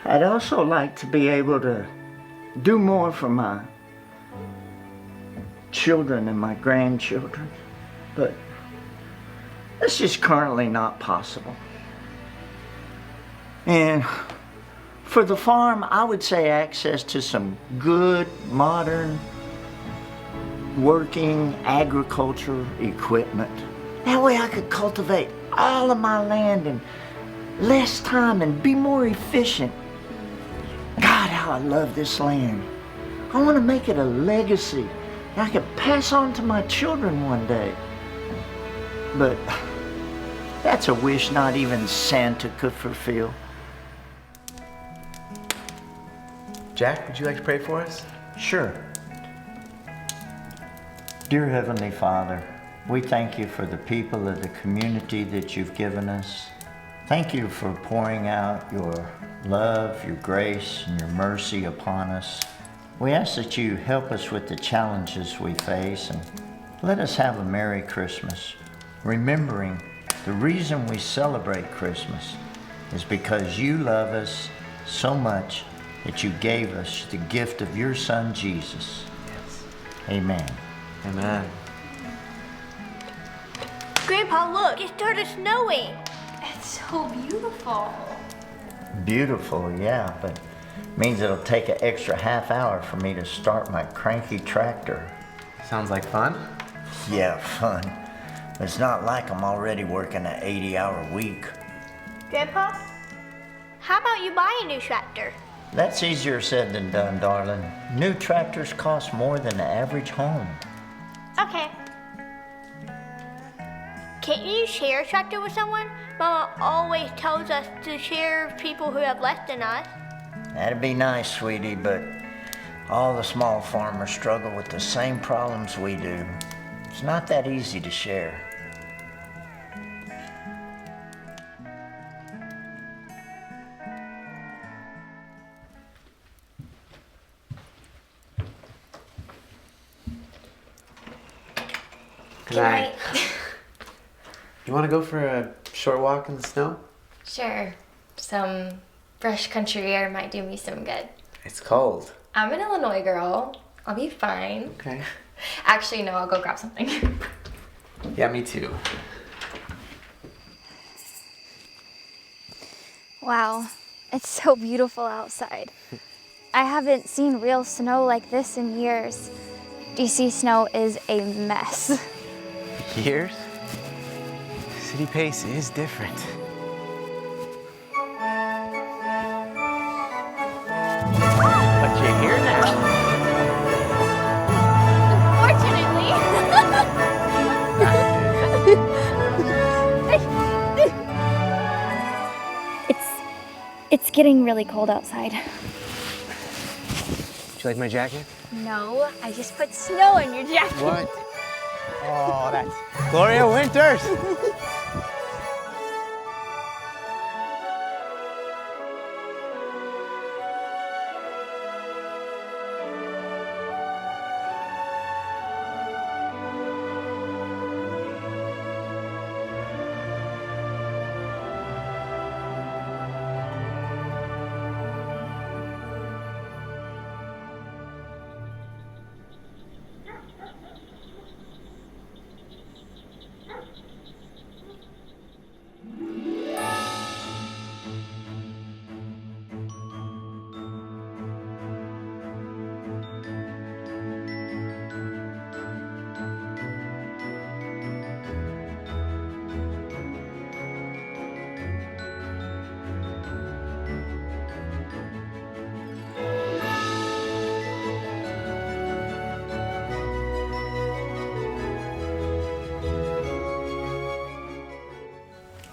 I'd also like to be able to do more for my children and my grandchildren, but it's just currently not possible. And for the farm, I would say access to some good, modern, working agriculture equipment. That way I could cultivate all of my land in less time and be more efficient. God, how I love this land. I want to make it a legacy that I could pass on to my children one day. But that's a wish not even Santa could fulfill. Jack, would you like to pray for us? Sure. Dear Heavenly Father, we thank you for the people of the community that you've given us. Thank you for pouring out your love, your grace, and your mercy upon us. We ask that you help us with the challenges we face and let us have a Merry Christmas, remembering the reason we celebrate Christmas is because you love us so much that you gave us the gift of your Son, Jesus. Yes. Amen. Amen. Grandpa, look, it started snowing. It's so beautiful. Beautiful, yeah, but means it'll take an extra half hour for me to start my cranky tractor. Sounds like fun? Yeah, fun. It's not like I'm already working an 80-hour week. Grandpa, how about you buy a new tractor? That's easier said than done, darling. New tractors cost more than the average home. Okay. Can't you share a tractor with someone? Mama always tells us to share with people who have less than us. That'd be nice, sweetie, but all the small farmers struggle with the same problems we do. It's not that easy to share. Good night. You want to go for a short walk in the snow? Sure. Some fresh country air might do me some good. It's cold. I'm an Illinois girl. I'll be fine. Okay. Actually, no, I'll go grab something. Yeah, me too. Wow, it's so beautiful outside. I haven't seen real snow like this in years. DC snow is a mess. Years? City pace is different. But you're here now. It's getting really cold outside. Do you like my jacket? No, I just put snow in your jacket. What? Oh, that's Gloria Winters.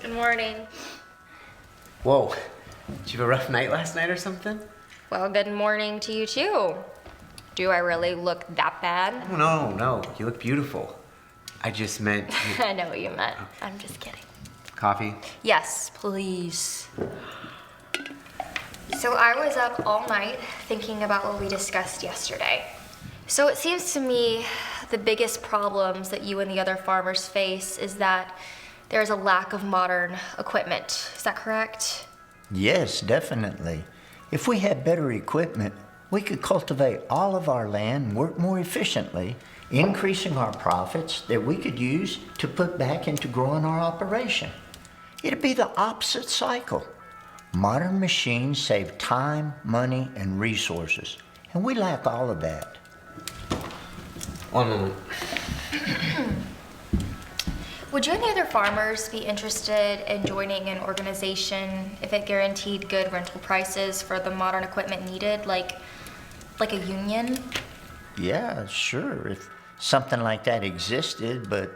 Good morning. Whoa. Did you have a rough night last night or something? Well, good morning to you too. Do I really look that bad? Oh, no. You look beautiful. I just meant... I know what you meant. I'm just kidding. Coffee? Yes, please. So I was up all night thinking about what we discussed yesterday. So it seems to me the biggest problems that you and the other farmers face is that there's a lack of modern equipment. Is that correct? Yes, definitely. If we had better equipment, we could cultivate all of our land and work more efficiently, increasing our profits that we could use to put back into growing our operation. It'd be the opposite cycle. Modern machines save time, money, and resources, and we lack all of that. One moment. Would you and the other farmers be interested in joining an organization if it guaranteed good rental prices for the modern equipment needed, like a union? Yeah, sure, if something like that existed, but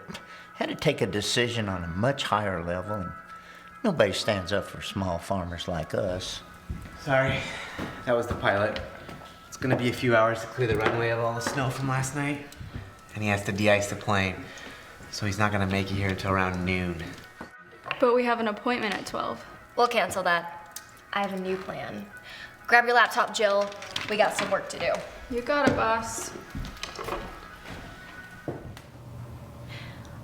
had to take a decision on a much higher level, and nobody stands up for small farmers like us. Sorry, that was the pilot. It's gonna be a few hours to clear the runway of all the snow from last night, and he has to de-ice the plane. So he's not gonna make it here until around noon. But we have an appointment at 12. We'll cancel that. I have a new plan. Grab your laptop, Jill. We got some work to do. You got it, boss.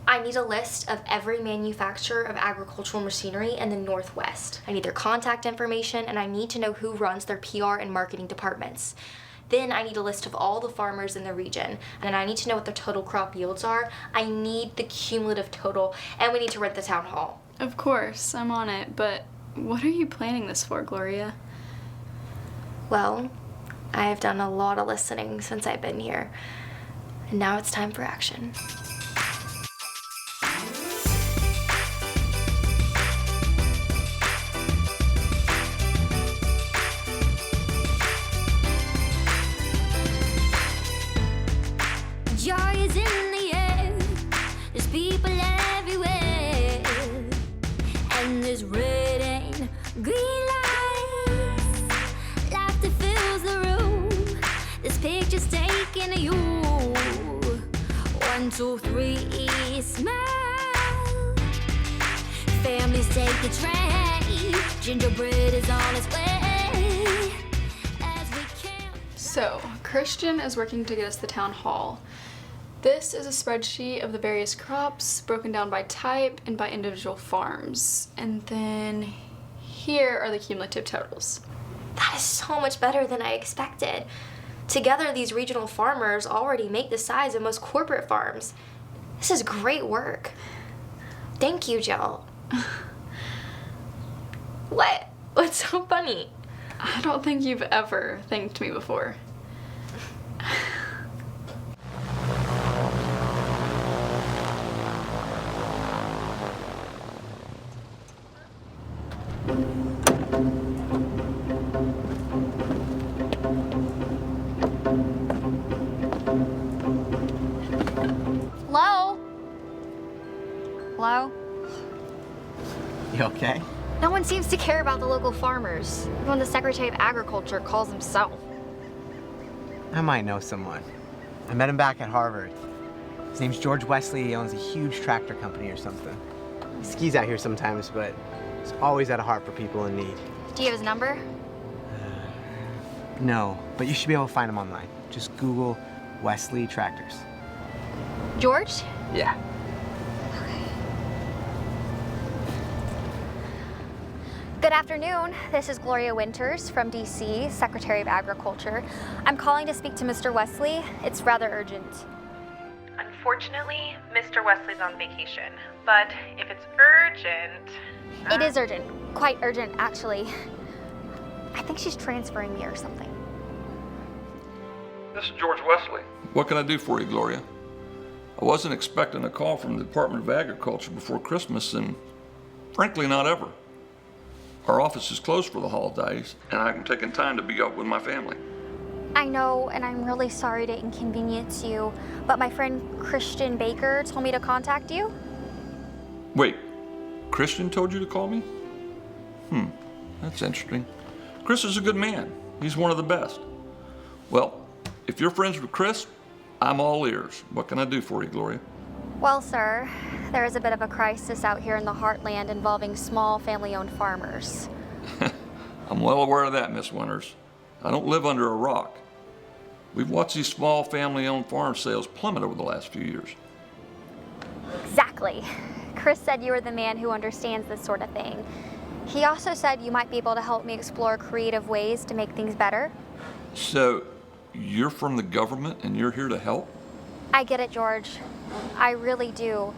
I need a list of every manufacturer of agricultural machinery in the Northwest. I need their contact information, and I need to know who runs their PR and marketing departments. Then I need a list of all the farmers in the region, and then I need to know what their total crop yields are. I need the cumulative total, and we need to rent the town hall. Of course, I'm on it, but what are you planning this for, Gloria? Well, I have done a lot of listening since I've been here, and now it's time for action. Green lights, laughter fills the room. This picture's taking you. 1, 2, 3, smile. Families take the train. Gingerbread is on its way. As we camp. So, Christian is working to get us the town hall. This is a spreadsheet of the various crops broken down by type and by individual farms. And then here are the cumulative totals. That is so much better than I expected. Together, these regional farmers already make the size of most corporate farms. This is great work. Thank you, Jill. What? What's so funny? I don't think you've ever thanked me before. Hello? Hello? You okay? No one seems to care about the local farmers. Even the Secretary of Agriculture calls him so. I might know someone. I met him back at Harvard. His name's George Wesley. He owns a huge tractor company or something. He skis out here sometimes, but he's always had a heart for people in need. Do you have his number? No, but you should be able to find him online. Just Google Wesley Tractors. George? Yeah. Good afternoon. This is Gloria Winters from DC, Secretary of Agriculture. I'm calling to speak to Mr. Wesley. It's rather urgent. Unfortunately, Mr. Wesley's on vacation, but if it's urgent... It is urgent. Quite urgent, actually. I think she's transferring me or something. This is George Wesley. What can I do for you, Gloria? I wasn't expecting a call from the Department of Agriculture before Christmas, and frankly, not ever. Our office is closed for the holidays, and I'm taking time to be up with my family. I know, and I'm really sorry to inconvenience you, but my friend Christian Baker told me to contact you. Wait, Christian told you to call me? That's interesting. Chris is a good man. He's one of the best. Well, if you're friends with Chris, I'm all ears. What can I do for you, Gloria? Well, sir, there is a bit of a crisis out here in the heartland involving small family-owned farmers. I'm well aware of that, Miss Winters. I don't live under a rock. We've watched these small family-owned farm sales plummet over the last few years. Exactly. Chris said you were the man who understands this sort of thing. He also said you might be able to help me explore creative ways to make things better. So, you're from the government and you're here to help? I get it, George. I really do.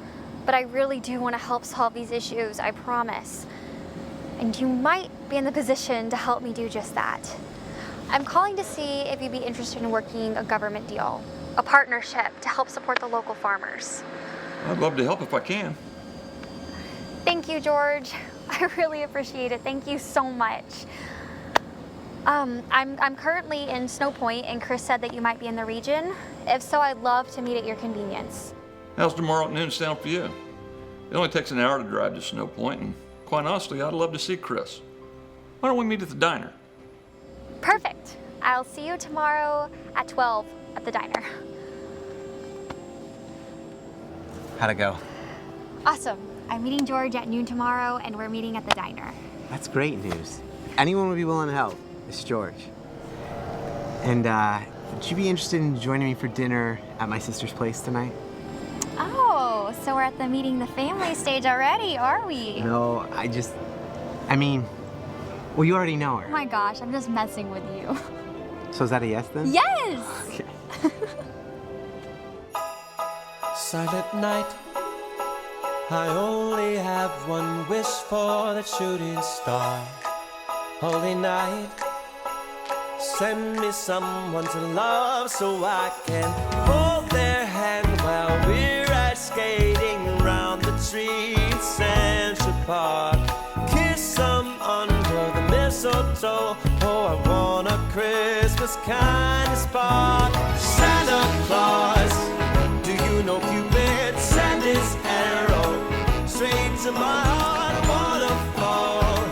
But I really do want to help solve these issues, I promise. And you might be in the position to help me do just that. I'm calling to see if you'd be interested in working a government deal, a partnership to help support the local farmers. I'd love to help if I can. Thank you, George. I really appreciate it. Thank you so much. I'm currently in Snow Point, and Chris said that you might be in the region. If so, I'd love to meet at your convenience. How's tomorrow at noon sound for you? It only takes an hour to drive to Snow Point, and quite honestly, I'd love to see Chris. Why don't we meet at the diner? Perfect. I'll see you tomorrow at 12 at the diner. How'd it go? Awesome. I'm meeting George at noon tomorrow, and we're meeting at the diner. That's great news. Anyone would be willing to help. It's George. And would you be interested in joining me for dinner at my sister's place tonight? Oh, so we're at the meeting the family stage already, are we? No, well, you already know Oh her. my gosh, I'm just messing with you. So is that a yes then? Yes! Okay. Silent night, I only have one wish for the shooting star. Holy night, send me someone to love so I can hold their hand while we're ice skating around the trees, Central Park. Kiss them under the mistletoe. Oh, I want a Christmas kind of spark. Santa Claus, do you know Cupid sent his arrow straight to my heart? I wanna fall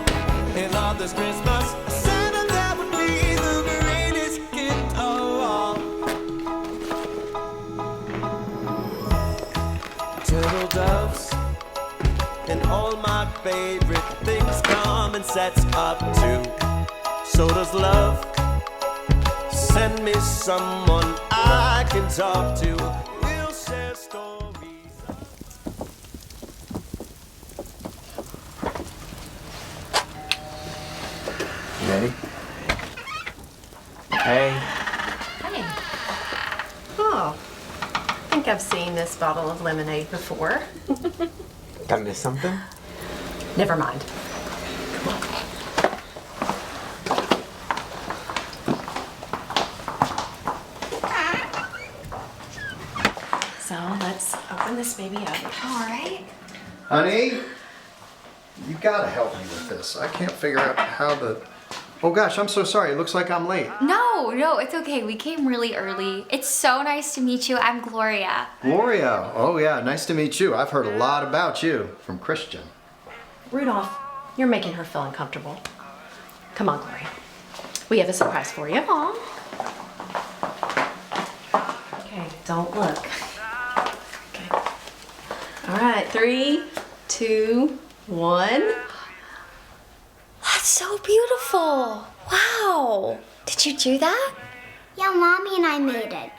in love. this Christmas, Santa that would be the greatest gift of all. Turtle doves and all my favorite things come in sets of two. So does love. Send me someone I can talk to. We'll share stories. Ready? Hey. Hey. Oh, I think I've seen this bottle of lemonade before. Did I miss something? Never mind. So let's open this baby up. All right. Honey, you gotta help me with this. I can't figure out how the... Oh gosh, I'm so sorry. It looks like I'm late. No, it's okay. We came really early. It's so nice to meet you. I'm Gloria. Gloria. Oh yeah, nice to meet you. I've heard a lot about you from Christian. Rudolph, you're making her feel uncomfortable. Come on, Gloria. We have a surprise for you. Aw. Okay, don't look. Okay. All right, 3, 2, 1. That's so beautiful. Wow. Did you do that? Yeah, Mommy and I made it.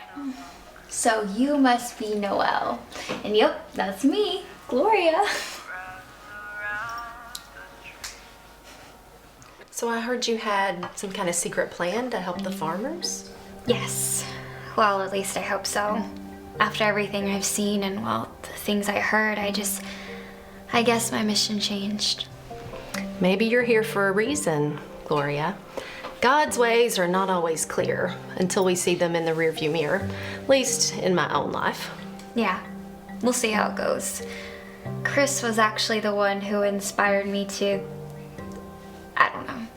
So you must be Noelle. And yep, that's me, Gloria. So I heard you had some kind of secret plan to help the farmers? Yes. Well, at least I hope so. After everything I've seen and, well, the things I heard, I guess my mission changed. Maybe you're here for a reason, Gloria. God's ways are not always clear until we see them in the rearview mirror, at least in my own life. Yeah, we'll see how it goes. Chris was actually the one who inspired me to, I don't know.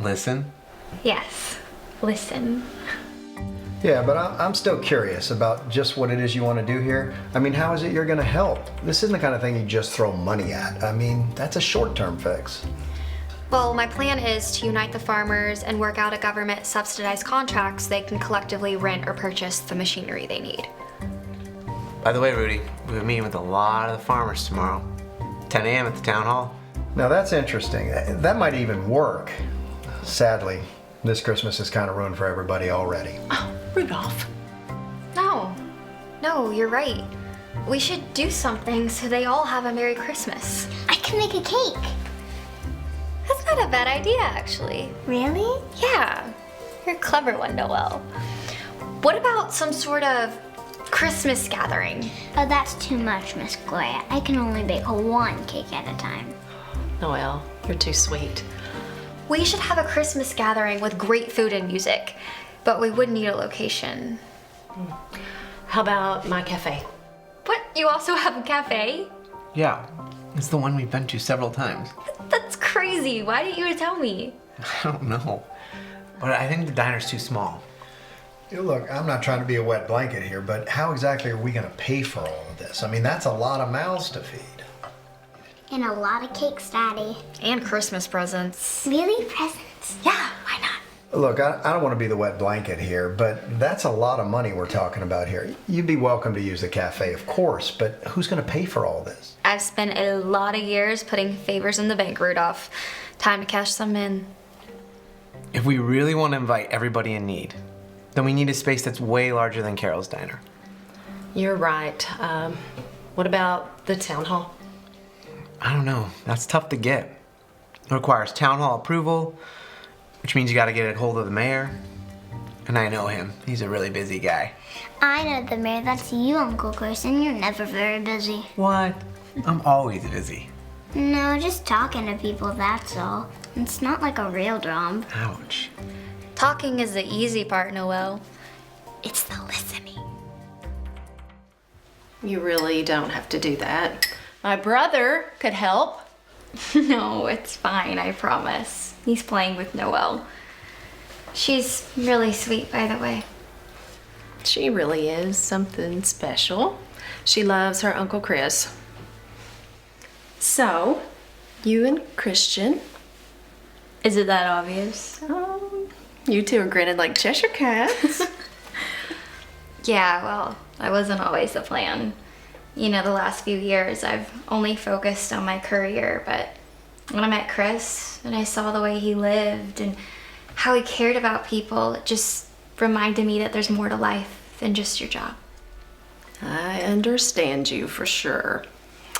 Listen. Yes, listen. Yeah, but I'm still curious about just what it is you want to do here. I mean, how is it you're going to help? This isn't the kind of thing you just throw money at. I mean, that's a short-term fix. Well, my plan is to unite the farmers and work out a government subsidized contract so they can collectively rent or purchase the machinery they need. By the way, Rudy, we have a meeting with a lot of the farmers tomorrow. 10 a.m. at the town hall. Now that's interesting. That might even work. Sadly, this Christmas is kind of ruined for everybody already. Oh, Rudolph. No, you're right. We should do something so they all have a Merry Christmas. I can make a cake. That's not a bad idea, actually. Really? Yeah, you're a clever one, Noelle. What about some sort of Christmas gathering? Oh, that's too much, Miss Gloria. I can only bake one cake at a time. Noelle, you're too sweet. We should have a Christmas gathering with great food and music, but we would need a location. How about my cafe? What? You also have a cafe? Yeah, it's the one we've been to several times. That's crazy. Why didn't you tell me? I don't know, but I think the diner's too small. Look, I'm not trying to be a wet blanket here, but how exactly are we going to pay for all of this? I mean, that's a lot of mouths to feed. And a lot of cakes, Daddy. And Christmas presents. Really? Presents? Yeah, why not? Look, I don't want to be the wet blanket here, but that's a lot of money we're talking about here. You'd be welcome to use the cafe, of course, but who's going to pay for all this? I've spent a lot of years putting favors in the bank, Rudolph. Time to cash some in. If we really want to invite everybody in need, then we need a space that's way larger than Carol's Diner. You're right. What about the town hall? I don't know. That's tough to get. It requires town hall approval, which means you got to get a hold of the mayor. And I know him. He's a really busy guy. I know the mayor. That's you, Uncle Chris, and you're never very busy. What? I'm always busy. No, just talking to people, that's all. It's not like a real job. Ouch. Talking is the easy part, Noelle. It's the listening. You really don't have to do that. My brother could help. No, it's fine, I promise. He's playing with Noelle. She's really sweet, by the way. She really is something special. She loves her Uncle Chris. So, you and Christian Is it that obvious? You two are grinning like Cheshire cats. Yeah, well, that wasn't always the plan. You know, the last few years I've only focused on my career, but when I met Chris and I saw the way he lived and how he cared about people, it just reminded me that there's more to life than just your job. I understand you for sure.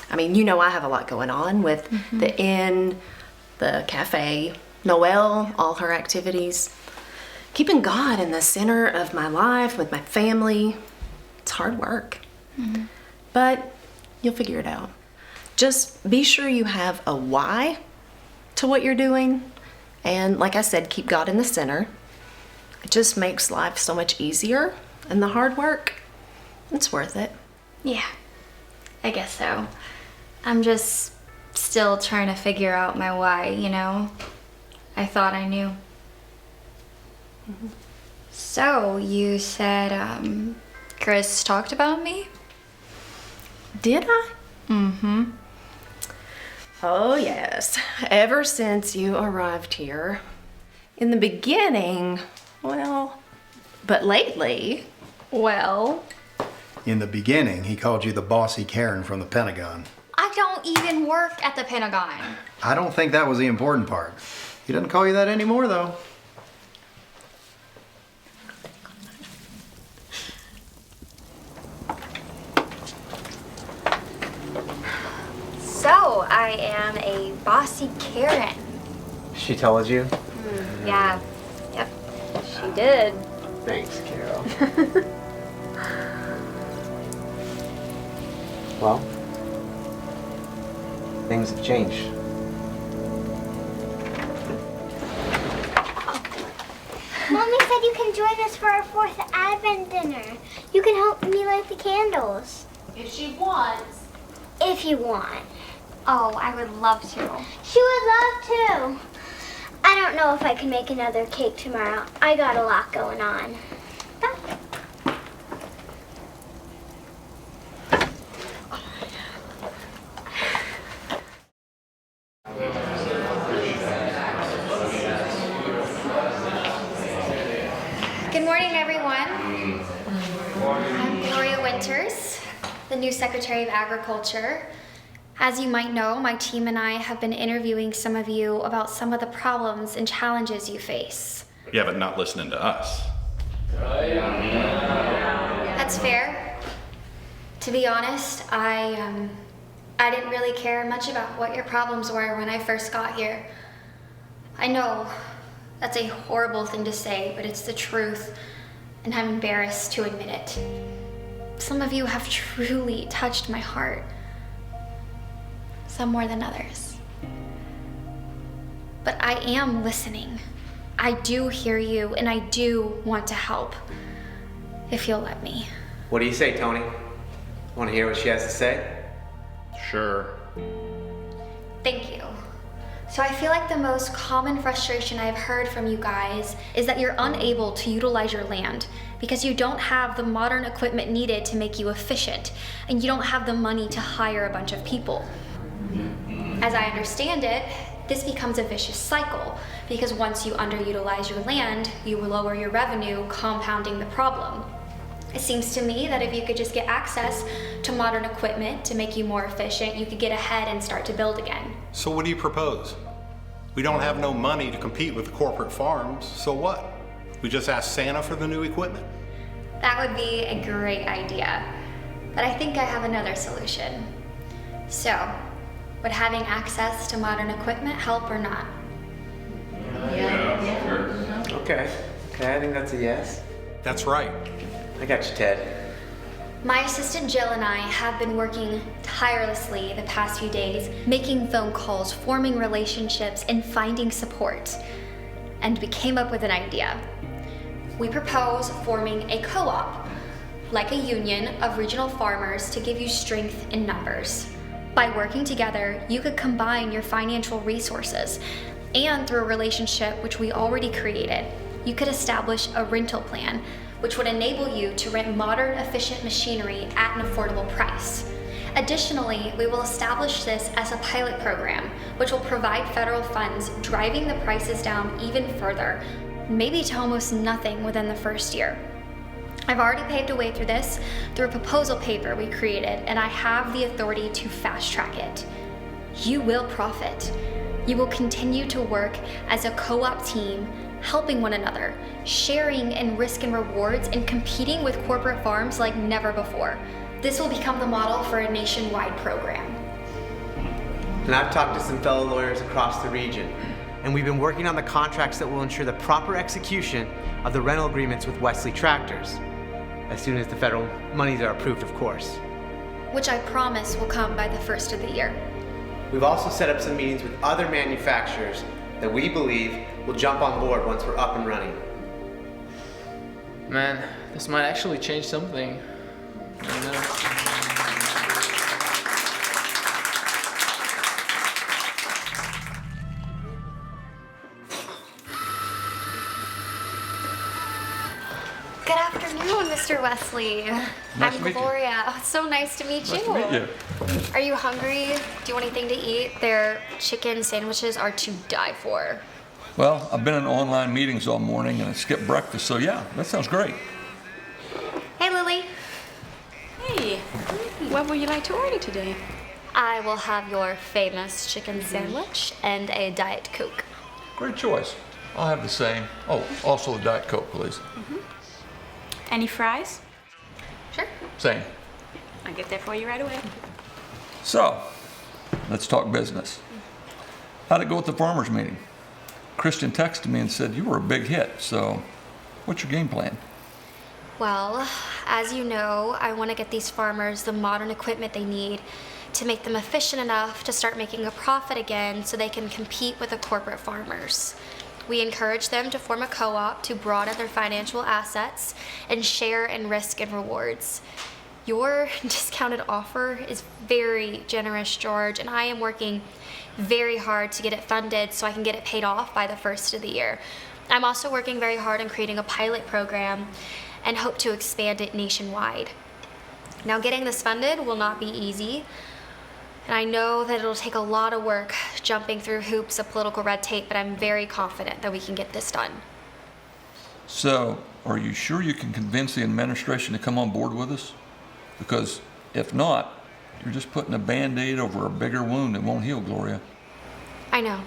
I mean, you know I have a lot going on with the inn, the cafe, Noelle, all her activities. Keeping God in the center of my life with my family, it's hard work. But you'll figure it out. Just be sure you have a why to what you're doing. And like I said, keep God in the center. It just makes life so much easier. And the hard work, it's worth it. Yeah, I guess so. I'm just still trying to figure out my why, you know? I thought I knew. So, you said, Chris talked about me? Did I? Oh yes, ever since you arrived here. In the beginning, well, but lately, well. In the beginning, he called you the bossy Karen from the Pentagon. I don't even work at the Pentagon. I don't think that was the important part. He doesn't call you that anymore, though. So, I am a bossy Karen. She told you? Yeah, yep, she did. Thanks, Carol. Well, things have changed. Mommy said you can join us for our 4th Advent dinner. You can help me light the candles. If she wants. If you want. Oh, I would love to. She would love to. I don't know if I can make another cake tomorrow. I got a lot going on. Good morning, everyone. I'm Gloria Winters, the new Secretary of Agriculture. As you might know, my team and I have been interviewing some of you about some of the problems and challenges you face. Yeah, but not listening to us. That's fair. To be honest, I didn't really care much about what your problems were when I first got here. I know that's a horrible thing to say, but it's the truth, and I'm embarrassed to admit it. Some of you have truly touched my heart. Some more than others. But I am listening. I do hear you, and I do want to help, if you'll let me. What do you say, Tony? Want to hear what she has to say? Sure. Thank you. So I feel like the most common frustration I've heard from you guys is that you're unable to utilize your land because you don't have the modern equipment needed to make you efficient, and you don't have the money to hire a bunch of people. As I understand it, this becomes a vicious cycle because once you underutilize your land, you will lower your revenue, compounding the problem. It seems to me that if you could just get access to modern equipment to make you more efficient, you could get ahead and start to build again. So what do you propose? We don't have no money to compete with the corporate farms, so what? We just ask Santa for the new equipment? That would be a great idea, but I think I have another solution. So, would having access to modern equipment help or not? Okay, I think that's a yes. That's right. I got you, Ted. My assistant Jill and I have been working tirelessly the past few days, making phone calls, forming relationships, and finding support. And we came up with an idea. We propose forming a co-op, like a union of regional farmers to give you strength in numbers. By working together, you could combine your financial resources, and through a relationship which we already created, you could establish a rental plan which would enable you to rent modern, efficient machinery at an affordable price. Additionally, we will establish this as a pilot program which will provide federal funds, driving the prices down even further, maybe to almost nothing within the first year. I've already paved a way through this through a proposal paper we created, and I have the authority to fast track it. You will profit. You will continue to work as a co-op team, helping one another, sharing in risk and rewards, and competing with corporate farms like never before. This will become the model for a nationwide program. And I've talked to some fellow lawyers across the region, and we've been working on the contracts that will ensure the proper execution of the rental agreements with Wesley Tractors, as soon as the federal monies are approved, of course. Which I promise will come by the first of the year. We've also set up some meetings with other manufacturers that we believe will jump on board once we're up and running. Man, this might actually change something. I know. Good afternoon, Mr. Wesley. Nice I'm to meet you. Gloria. Oh, it's so nice to meet you. Nice to meet you. Are you hungry? Do you want anything to eat? Their chicken sandwiches are to die for. Well, I've been in online meetings all morning and I skipped breakfast, so yeah, that sounds great. Hey, Lily. Hey, what would you like to order today? I will have your famous chicken sandwich and a Diet Coke. Great choice. I'll have the same. Oh, also a Diet Coke, please. Any fries? Sure. Same. I'll get that for you right away. So, let's talk business. How'd it go at the farmers meeting? Christian texted me and said you were a big hit, so what's your game plan? Well, as you know, I want to get these farmers the modern equipment they need to make them efficient enough to start making a profit again so they can compete with the corporate farmers. We encourage them to form a co-op to broaden their financial assets and share in risk and rewards. Your discounted offer is very generous, George, and I am working very hard to get it funded so I can get it paid off by the first of the year. I'm also working very hard on creating a pilot program and hope to expand it nationwide. Now, getting this funded will not be easy, and I know that it'll take a lot of work jumping through hoops of political red tape, but I'm very confident that we can get this done. So, are you sure you can convince the administration to come on board with us? Because if not, you're just putting a Band-Aid over a bigger wound that won't heal, Gloria. I know.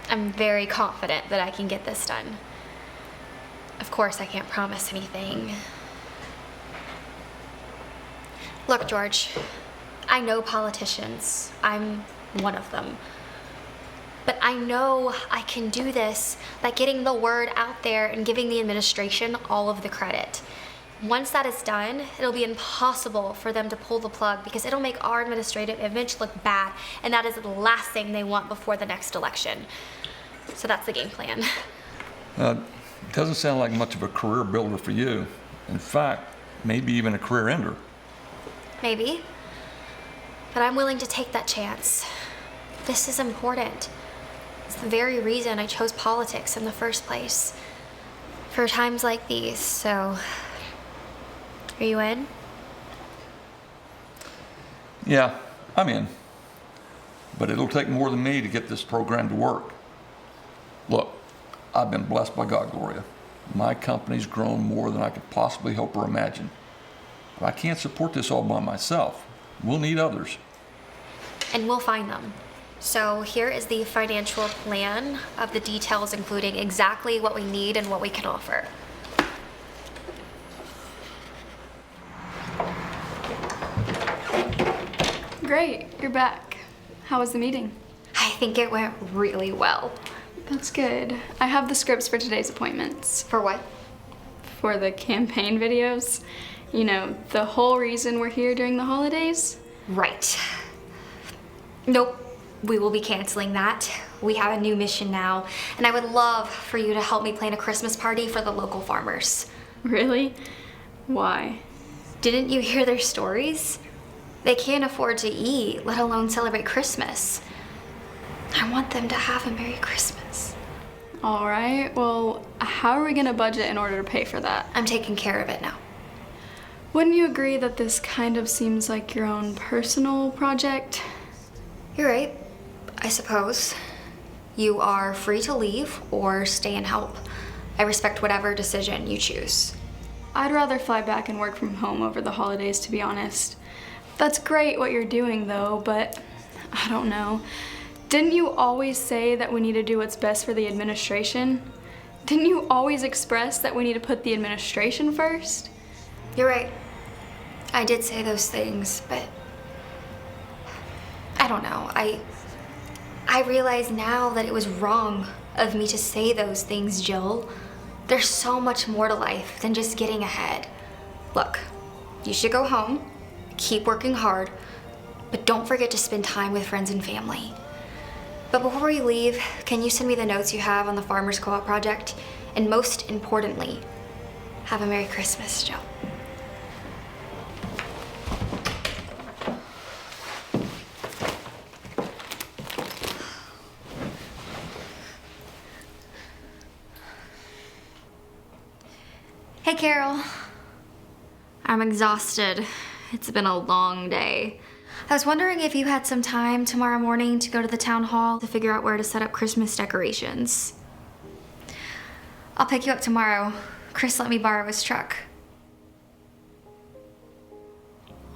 I'm very confident that I can get this done. Of course, I can't promise anything. Look, George, I know politicians. I'm one of them. But I know I can do this by getting the word out there and giving the administration all of the credit. Once that is done, it'll be impossible for them to pull the plug because it'll make our administrative image look bad, and that is the last thing they want before the next election. So that's the game plan. It doesn't sound like much of a career builder for you. In fact, maybe even a career ender. Maybe. But I'm willing to take that chance. This is important. It's the very reason I chose politics in the first place. For times like these, so... Are you in? Yeah, I'm in. But it'll take more than me to get this program to work. Look, I've been blessed by God, Gloria. My company's grown more than I could possibly hope or imagine. But I can't support this all by myself. We'll need others. And we'll find them. So here is the financial plan of the details, including exactly what we need and what we can offer. Great, you're back. How was the meeting? I think it went really well. That's good. I have the scripts for today's appointments. For what? For the campaign videos. You know, the whole reason we're here during the holidays. Right. Nope, we will be canceling that. We have a new mission now, and I would love for you to help me plan a Christmas party for the local farmers. Really? Why? Didn't you hear their stories? They can't afford to eat, let alone celebrate Christmas. I want them to have a Merry Christmas. All right, well, how are we gonna budget in order to pay for that? I'm taking care of it now. Wouldn't you agree that this kind of seems like your own personal project? You're right. I suppose. You are free to leave or stay and help. I respect whatever decision you choose. I'd rather fly back and work from home over the holidays, to be honest. That's great what you're doing though, but I don't know. Didn't you always say that we need to do what's best for the administration? Didn't you always express that we need to put the administration first? You're right. I did say those things, but I don't know. I realize now that it was wrong of me to say those things, Jill. There's so much more to life than just getting ahead. Look, you should go home, keep working hard, but don't forget to spend time with friends and family. But before you leave, can you send me the notes you have on the Farmers Co-op project? And most importantly, have a Merry Christmas, Jill. Hey, Carol. I'm exhausted. It's been a long day. I was wondering if you had some time tomorrow morning to go to the town hall to figure out where to set up Christmas decorations. I'll pick you up tomorrow. Chris let me borrow his truck.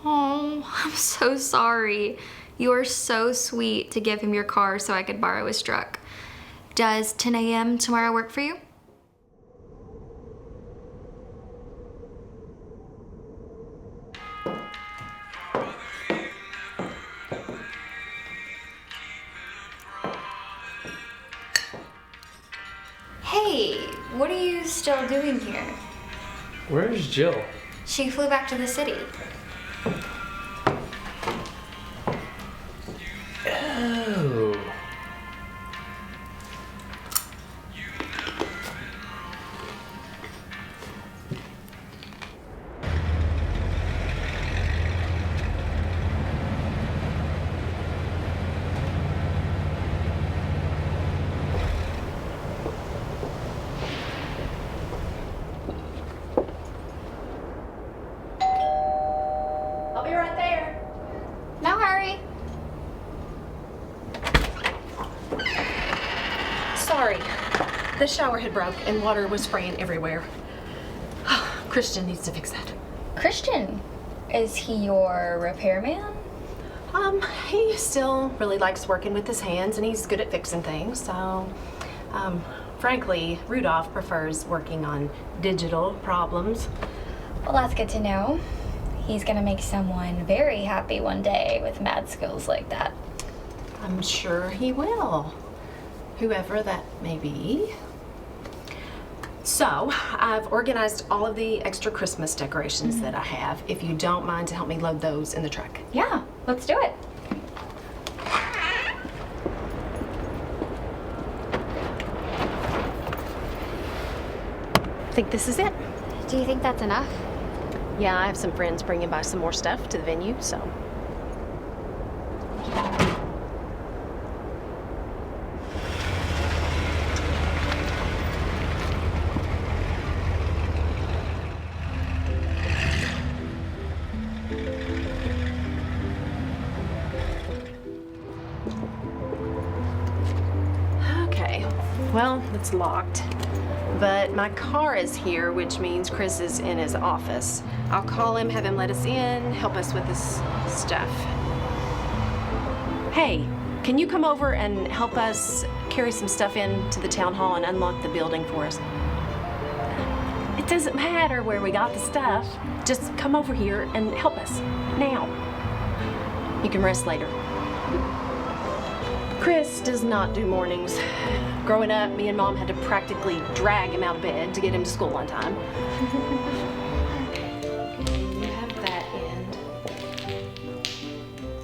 Oh, I'm so sorry. You are so sweet to give him your car so I could borrow his truck. Does 10 a.m. tomorrow work for you? Hey, what are you still doing here? Where's Jill? She flew back to the city. Oh. I'll be right there. No hurry. Sorry. The shower had broke and water was spraying everywhere. Christian needs to fix that. Christian? Is he your repairman? He still really likes working with his hands and he's good at fixing things, so frankly, Rudolph prefers working on digital problems. Well, that's good to know. He's gonna make someone very happy one day with mad skills like that. I'm sure he will. Whoever that may be. So, I've organized all of the extra Christmas decorations that I have, if you don't mind to help me load those in the truck. Yeah, let's do it. Think this is it? Do you think that's enough? Yeah, I have some friends bringing by some more stuff to the venue, so. Okay, well, it's locked. But my car is here, which means Chris is in his office. I'll call him, have him let us in, help us with this stuff. Hey, can you come over and help us carry some stuff into the town hall and unlock the building for us? It doesn't matter where we got the stuff. Just come over here and help us, now. You can rest later. Chris does not do mornings. Growing up, me and Mom had to practically drag him out of bed to get him to school on time. You have that end.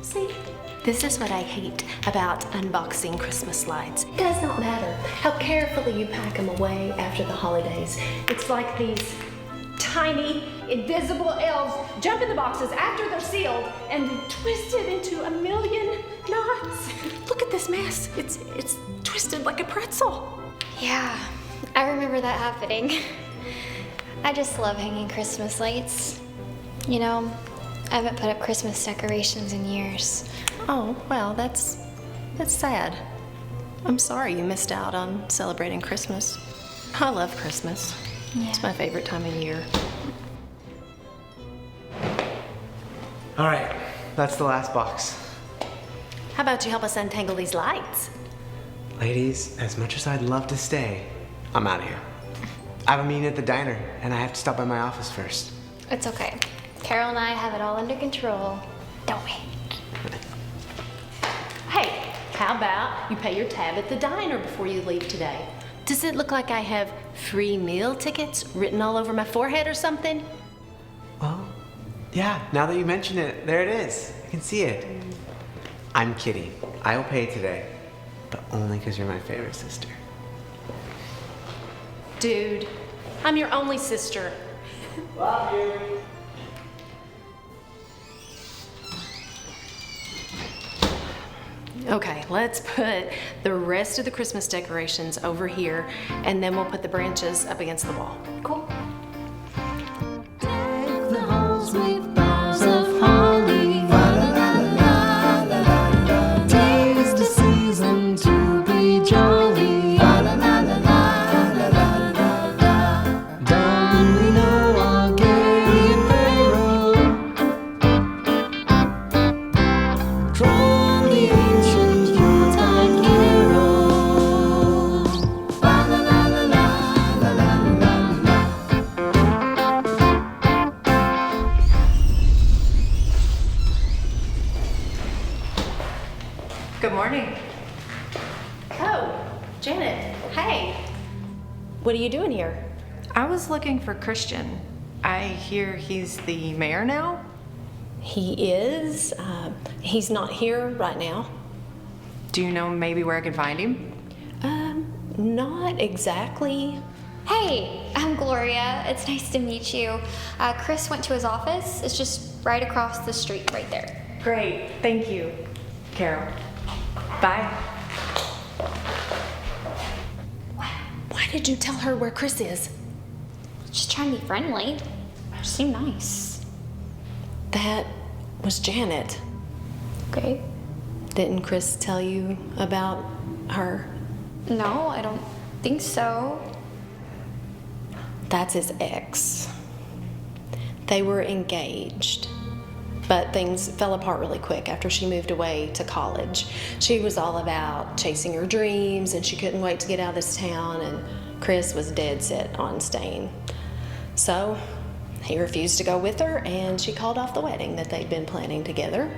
See, this is what I hate about unboxing Christmas lights. It does not matter how carefully you pack them away after the holidays. It's like these tiny, invisible elves jump in the boxes after they're sealed and twist it into a million knots. Look at this mess. It's twisted like a pretzel. Yeah, I remember that happening. I just love hanging Christmas lights. You know, I haven't put up Christmas decorations in years. Oh, well, that's That's sad. I'm sorry you missed out on celebrating Christmas. I love Christmas. Yeah. It's my favorite time of year. All right, that's the last box. How about you help us untangle these lights? Ladies, as much as I'd love to stay, I'm out of here. I have a meeting at the diner, and I have to stop by my office first. It's okay. Carol and I have it all under control, don't we? Hey, how about you pay your tab at the diner before you leave today? Does it look like I have free meal tickets written all over my forehead or something? Well, yeah, now that you mention it, there it is. I can see it. I'm kidding. I'll pay today, but only because you're my favorite sister. Dude, I'm your only sister. Love you. Okay, let's put the rest of the Christmas decorations over here, and then we'll put the branches up against the wall. Cool. Deck the halls with boughs of holly. Tis the season to be jolly. Don't we know our gay apparel? From the ancient Yuletide carols. La la la la la la la la la. Good morning. Oh, Janet, hey. What are you doing here? I was looking for Christian. I hear he's the mayor now? He is. He's not here right now. Do you know maybe where I could find him? Not exactly. Hey, I'm Gloria. It's nice to meet you. Chris went to his office. It's just right across the street right there. Great, thank you, Carol. Bye. Why did you tell her where Chris is? Just trying to be friendly. She seemed nice. That was Janet. Okay. Didn't Chris tell you about her? No, I don't think so. That's his ex. They were engaged, but things fell apart really quick after she moved away to college. She was all about chasing her dreams, and she couldn't wait to get out of this town, and Chris was dead set on staying. So he refused to go with her, and she called off the wedding that they'd been planning together.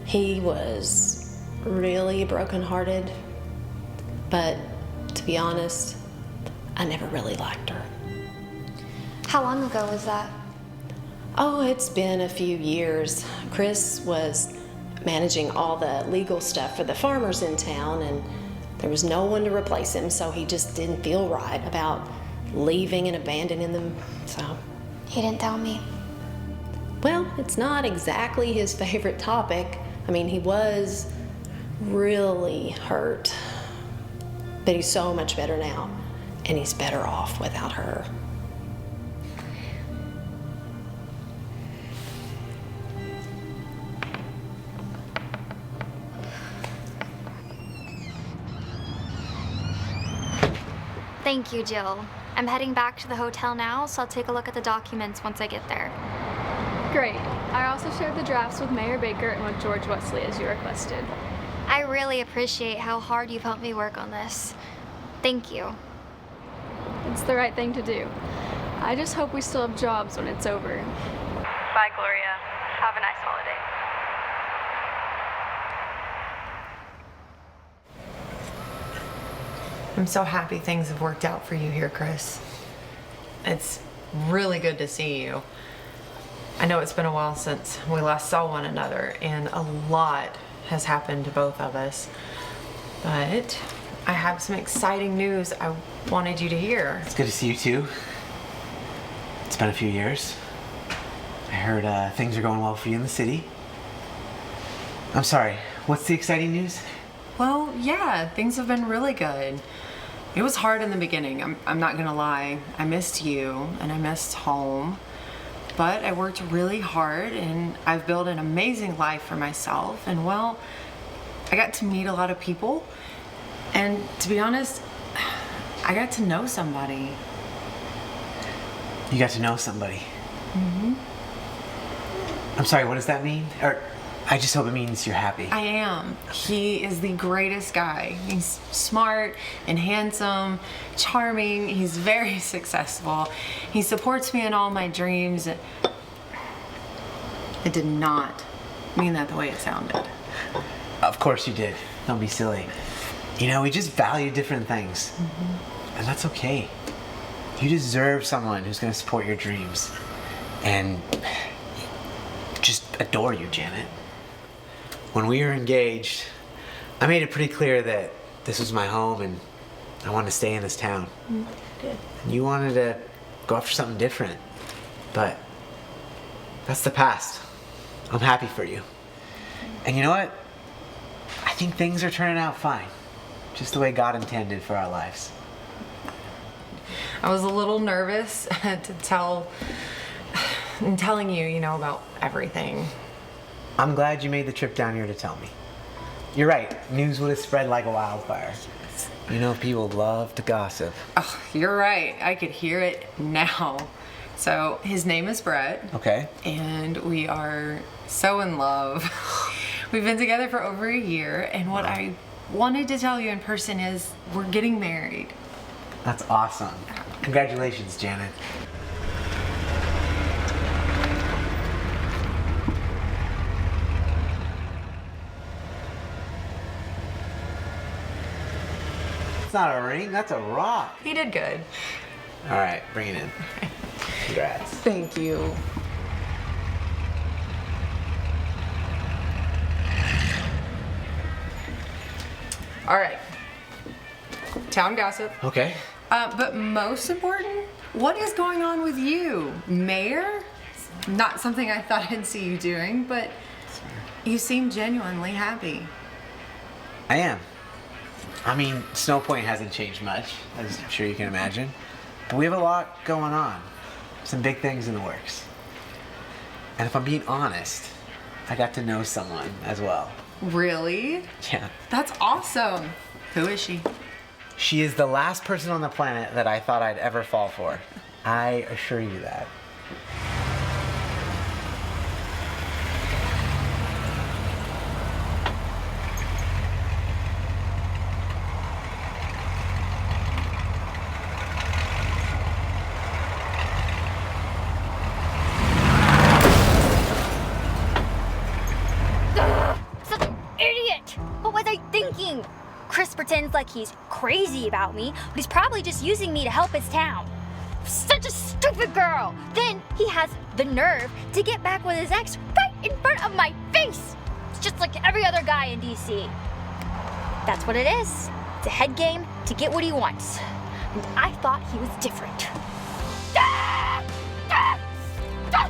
He was really brokenhearted, but to be honest, I never really liked her. How long ago was that? Oh, it's been a few years. Chris was managing all the legal stuff for the farmers in town, and there was no one to replace him, so he just didn't feel right about leaving and abandoning them, so. He didn't tell me. Well, it's not exactly his favorite topic. I mean, he was really hurt, but he's so much better now, and he's better off without her. Thank you, Jill. I'm heading back to the hotel now, so I'll take a look at the documents once I get there. Great. I also shared the drafts with Mayor Baker and with George Wesley as you requested. I really appreciate how hard you've helped me work on this. Thank you. It's the right thing to do. I just hope we still have jobs when it's over. Bye, Gloria. Have a nice holiday. I'm so happy things have worked out for you here, Chris. It's really good to see you. I know it's been a while since we last saw one another, and a lot has happened to both of us. But I have some exciting news I wanted you to hear. It's good to see you too. It's been a few years. I heard things are going well for you in the city. I'm sorry, what's the exciting news? Well, yeah, things have been really good. It was hard in the beginning, I'm not gonna lie. I missed you and I missed home, but I worked really hard and I've built an amazing life for myself, and well, I got to meet a lot of people, and to be honest, I got to know somebody. You got to know somebody. Mm-hmm. I'm sorry, what does that mean? Or I just hope it means you're happy. I am. He is the greatest guy. He's smart and handsome, charming. He's very successful. He supports me in all my dreams. It did not mean that the way it sounded. Of course you did. Don't be silly. You know, we just value different things. Mm-hmm. And that's okay. You deserve someone who's gonna support your dreams and just adore you, Janet. When we were engaged, I made it pretty clear that this was my home and I wanted to stay in this town. Good. And you wanted to go after something different. But that's the past. I'm happy for you. And you know what? I think things are turning out fine. Just the way God intended for our lives. I was a little nervous telling you, you know, about everything. I'm glad you made the trip down here to tell me. You're right, news would have spread like a wildfire. You know, people love to gossip. Oh, you're right. I could hear it now. So his name is Brett. Okay. And we are so in love. We've been together for over a year, and what I wanted to tell you in person is we're getting married. That's awesome. Congratulations, Janet. It's not a ring, that's a rock. He did good. All right, bring it in. Congrats. Thank you. All right. Town gossip. Okay. But most important, what is going on with you? Mayor? Not something I thought I'd see you doing, but you seem genuinely happy. I am. I mean, Snow Point hasn't changed much, as I'm sure you can imagine. But we have a lot going on. Some big things in the works. And if I'm being honest, I got to know someone as well. Really? Yeah. That's awesome. Who is she? She is the last person on the planet that I thought I'd ever fall for. I assure you that. Such an idiot! What was I thinking? Chris pretends like he's crazy about me, but he's probably just using me to help his town. Such a stupid girl! Then he has the nerve to get back with his ex right in front of my face! It's just like every other guy in DC. That's what it is. It's a head game to get what he wants. And I thought he was different. Ah! Ah! Ah!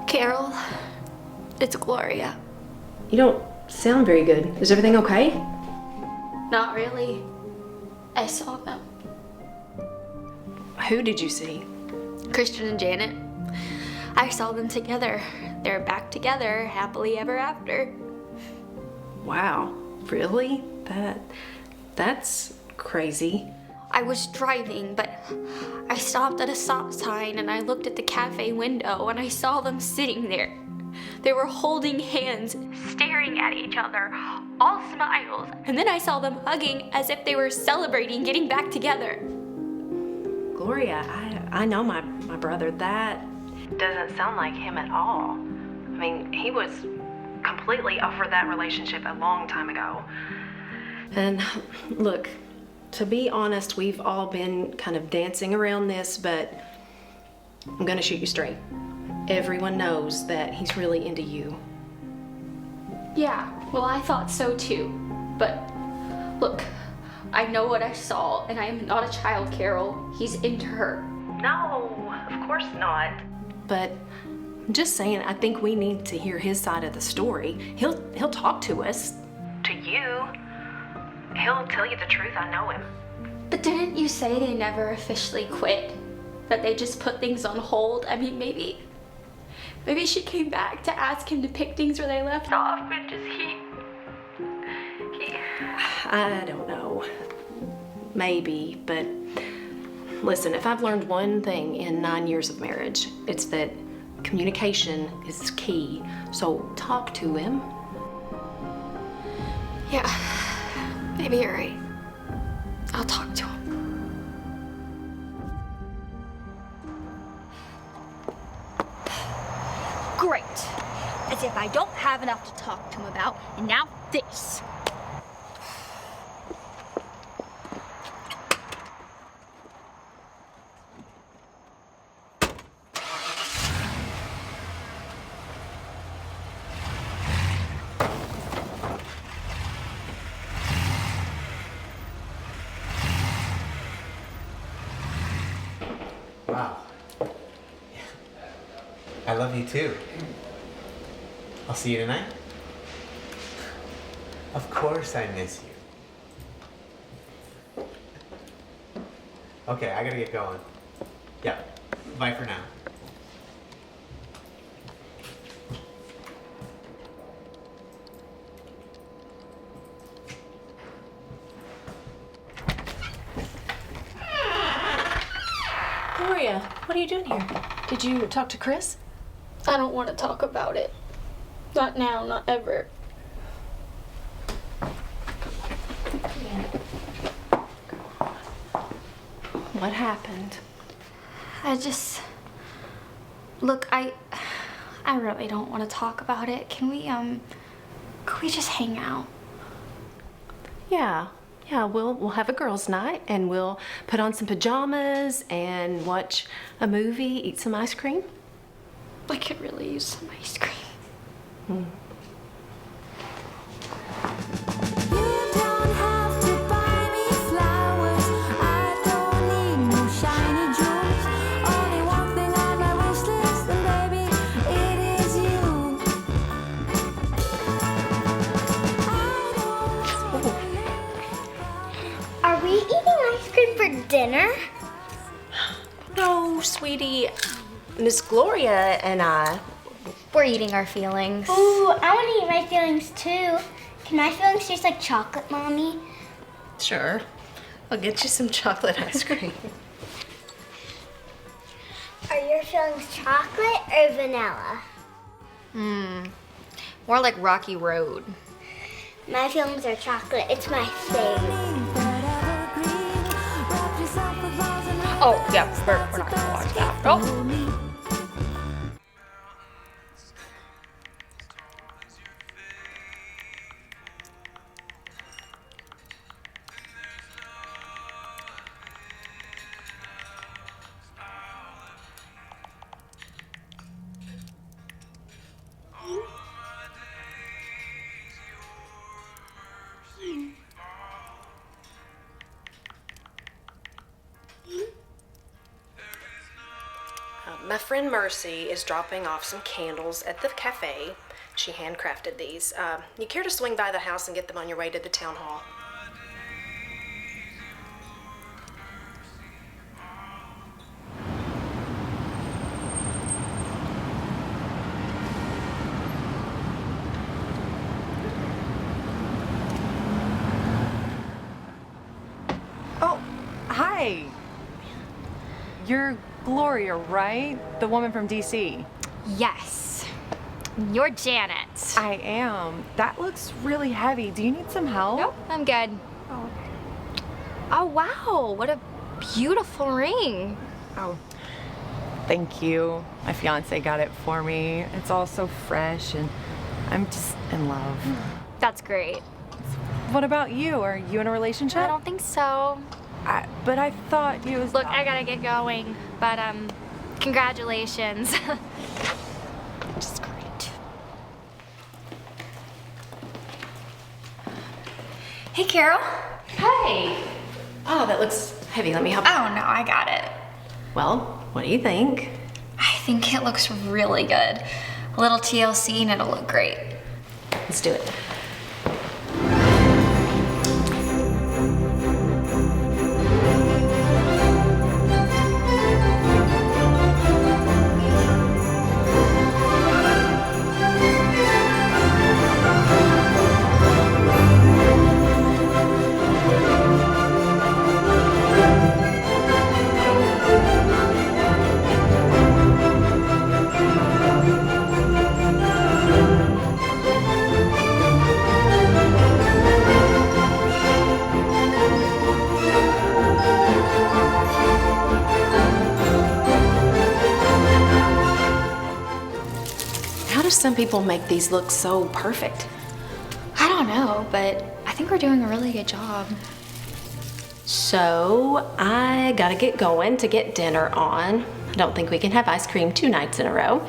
Carol, it's Gloria. You don't sound very good. Is everything okay? Not really. I saw them. Who did you see? Christian and Janet. I saw them together. They're back together, happily ever after. Wow, really? That's crazy. I was driving, but I stopped at a stop sign and I looked at the cafe window and I saw them sitting there. They were holding hands, staring at each other, all smiles, and then I saw them hugging as if they were celebrating getting back together. Gloria, I know my brother. That doesn't sound like him at all. I mean, he was completely over that relationship a long time ago. And look, to be honest, we've all been kind of dancing around this, but I'm gonna shoot you straight. Everyone knows that he's really into you. Yeah, well, I thought so too. But look, I know what I saw, and I am not a child, Carol. He's into her. No, of course not. But I'm just saying, I think we need to hear his side of the story. He'll talk to us. To you. He'll tell you the truth, I know him. But didn't you say they never officially quit? That they just put things on hold? I mean, maybe she came back to ask him to pick things where they left off, and just he... I don't know. Maybe, but listen, if I've learned one thing in 9 years of marriage, it's that communication is key. So talk to him. Yeah, maybe you're right. I'll talk to him. Great. As if I don't have enough to talk to him about, and now this. Wow. I love you too. I'll see you tonight. Of course I miss you. Okay, I gotta get going. Yeah, bye for now. Gloria, what are you doing here? Did you talk to Chris? I don't want to talk about it. Not now, not ever. What happened? Look, I really don't want to talk about it. Can we just hang out? Yeah, we'll have a girls' night and we'll put on some pajamas and watch a movie, eat some ice cream. I could really use some ice cream. Are we eating ice cream for dinner? No, sweetie. Miss Gloria and I, we're eating our feelings. Ooh, I want to eat my feelings too. Can my feelings taste like chocolate, Mommy? Sure. I'll get you some chocolate ice cream. Are your feelings chocolate or vanilla? More like Rocky Road. My feelings are chocolate. It's my favorite. Oh, yeah, we're not gonna watch that. Oh. My friend Mercy is dropping off some candles at the cafe. She handcrafted these. You care to swing by the house and get them on your way to the town hall? Oh, hi. You're Gloria, right? The woman from DC. Yes. You're Janet. I am. That looks really heavy. Do you need some help? Nope, I'm good. Oh, Oh, wow. What a beautiful ring. oh. Thank you. My fiance got it for me. It's all so fresh, and I'm just in love. That's great. What about you? Are you in a relationship? I don't think so. But I thought you was... Look, I gotta get going, but congratulations. Just great. Hey, Carol. Hey. Oh, that looks heavy. Let me help. Oh, no, I got it. Well, what do you think? I think it looks really good. A little TLC and it'll look great. Let's do it. How do some people make these look so perfect? I don't know, but I think we're doing a really good job. So, I gotta get going to get dinner on. I don't think we can have ice cream 2 nights in a row.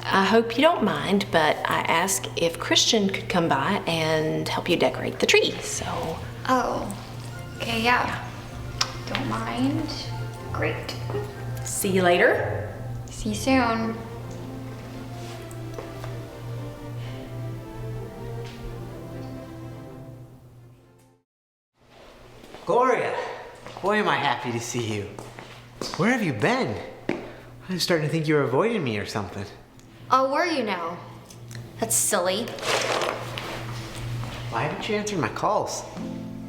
I hope you don't mind, but I asked if Christian could come by and help you decorate the tree, so... Oh, okay, yeah. Don't mind. Great. See you later. See you soon. Gloria, boy am I happy to see you. Where have you been? I was starting to think you were avoiding me or something. Oh, were you now? That's silly. Why haven't you answered my calls?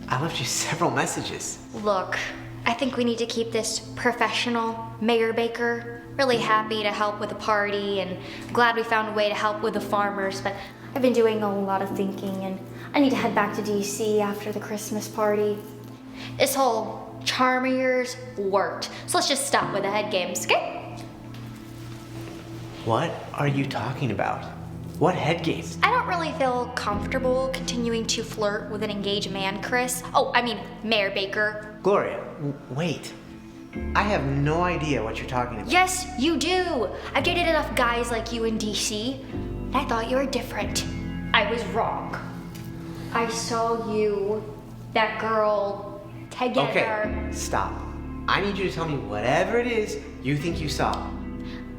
I left you several messages. Look, I think we need to keep this professional. Mayor Baker, really happy to help with the party and glad we found a way to help with the farmers, but I've been doing a lot of thinking and I need to head back to DC after the Christmas party. This whole charm of yours worked, so let's just stop with the head games, okay? What are you talking about? What head games? I don't really feel comfortable continuing to flirt with an engaged man, Chris. Oh, I mean, Mayor Baker. Gloria, wait. I have no idea what you're talking about. Yes, you do. I've dated enough guys like you in DC, and I thought you were different. I was wrong. I saw you, that girl, together. Okay, stop. I need you to tell me whatever it is you think you saw.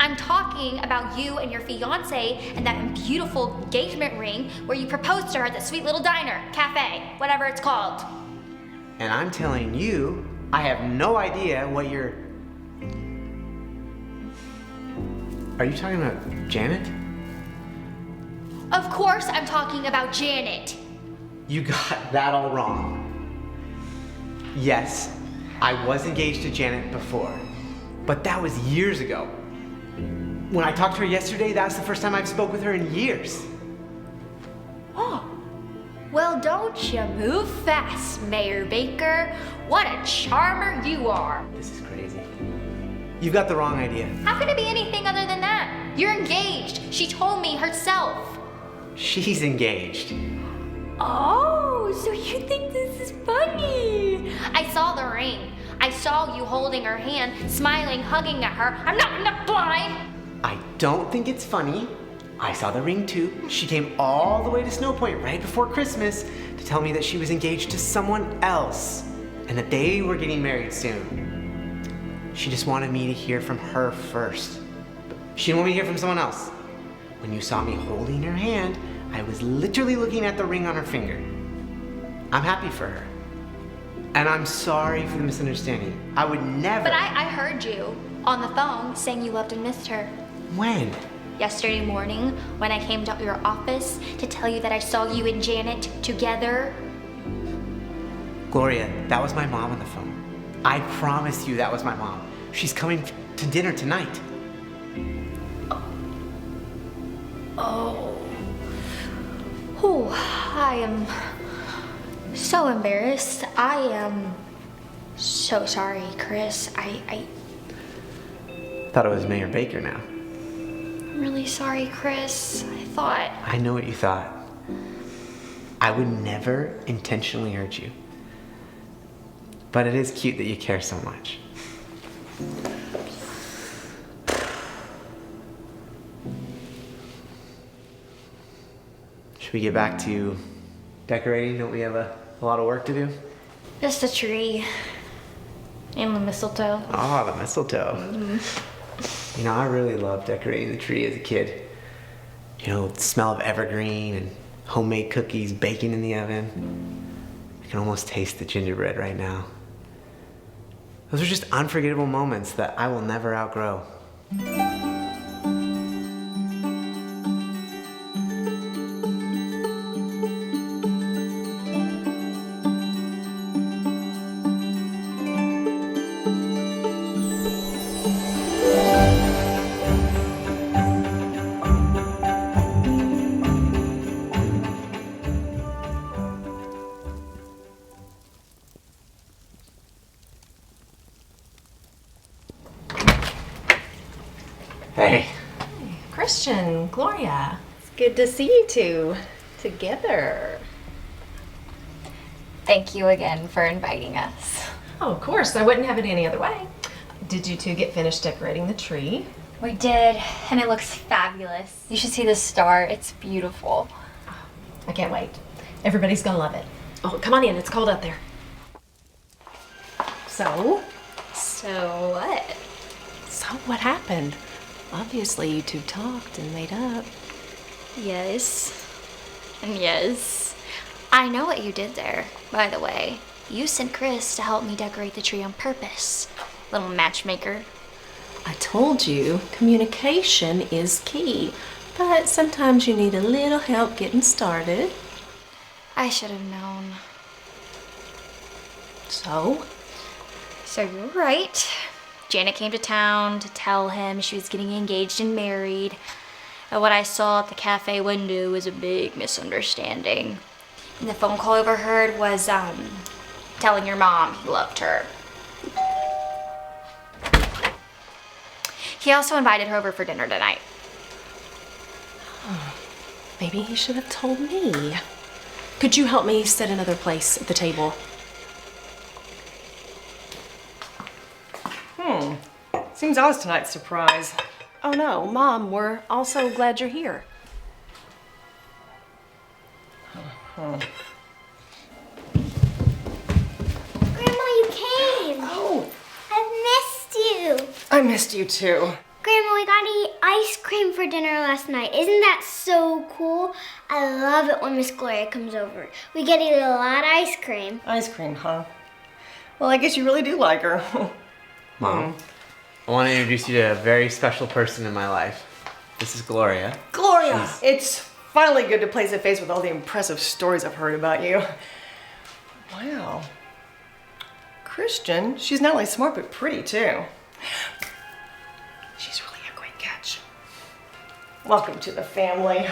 I'm talking about you and your fiance and that beautiful engagement ring where you proposed to her at that sweet little diner, cafe, whatever it's called. And I'm telling you, I have no idea what you're... Are you talking about Janet? Of course I'm talking about Janet. You got that all wrong. Yes, I was engaged to Janet before, but that was years ago. When I talked to her yesterday, that was the first time I've spoke with her in years. Oh, well, don't you move fast, Mayor Baker. What a charmer you are. This is crazy. You've got the wrong idea. How can it be anything other than that? You're engaged. She told me herself. She's engaged. Oh, so you think this is funny? I saw the ring. I saw you holding her hand, smiling, hugging at her. I'm not blind. I don't think it's funny. I saw the ring too. She came all the way to Snow Point right before Christmas to tell me that she was engaged to someone else and that they were getting married soon. She just wanted me to hear from her first. She didn't want me to hear from someone else. When you saw me holding her hand, I was literally looking at the ring on her finger. I'm happy for her. And I'm sorry for the misunderstanding. I would never... But I heard you on the phone saying you loved and missed her. When? Yesterday morning when I came to your office to tell you that I saw you and Janet together. Gloria, that was my mom on the phone. I promise you that was my mom. She's coming to dinner tonight. Oh. Oh, I am so embarrassed. I am so sorry, Chris. I Thought it was Mayor Baker now. I'm really sorry, Chris. I know what you thought. I would never intentionally hurt you. But it is cute that you care so much. Should we get back to decorating? Don't we have a lot of work to do? Just a tree. And the mistletoe. Oh, the mistletoe. Mm-hmm. You know, I really loved decorating the tree as a kid. You know, the smell of evergreen and homemade cookies baking in the oven. I can almost taste the gingerbread right now. Those are just unforgettable moments that I will never outgrow. Hey. Christian, Gloria. It's good to see you two together. Thank you again for inviting us. Oh, of course. I wouldn't have it any other way. Did you two get finished decorating the tree? We did, and it looks fabulous. You should see the star. It's beautiful. I can't wait. Everybody's gonna love it. Oh, come on in. It's cold out there. So what? So what happened? Obviously, you two talked and made up. Yes. And yes. I know what you did there, by the way. You sent Chris to help me decorate the tree on purpose. Little matchmaker. I told you, communication is key. But sometimes you need a little help getting started. I should have known. So you're right. Janet came to town to tell him she was getting engaged and married. And what I saw at the cafe window was a big misunderstanding. And the phone call I overheard was telling your mom he loved her. He also invited her over for dinner tonight. maybe he should have told me. Could you help me set another place at the table? Seems I was tonight's surprise. Oh no, Mom, we're also glad you're here. Grandma, you came! Oh! I've missed you! I missed you too. Grandma, we got to eat ice cream for dinner last night. Isn't that so cool? I love it when Miss Gloria comes over. We get to eat a lot of ice cream. Ice cream, huh? Well, I guess you really do like her. Mom, I want to introduce you to a very special person in my life. This is Gloria. Gloria! It's finally good to place a face with all the impressive stories I've heard about you. Wow. Christian, she's not only smart but pretty too. She's really a great catch. Welcome to the family.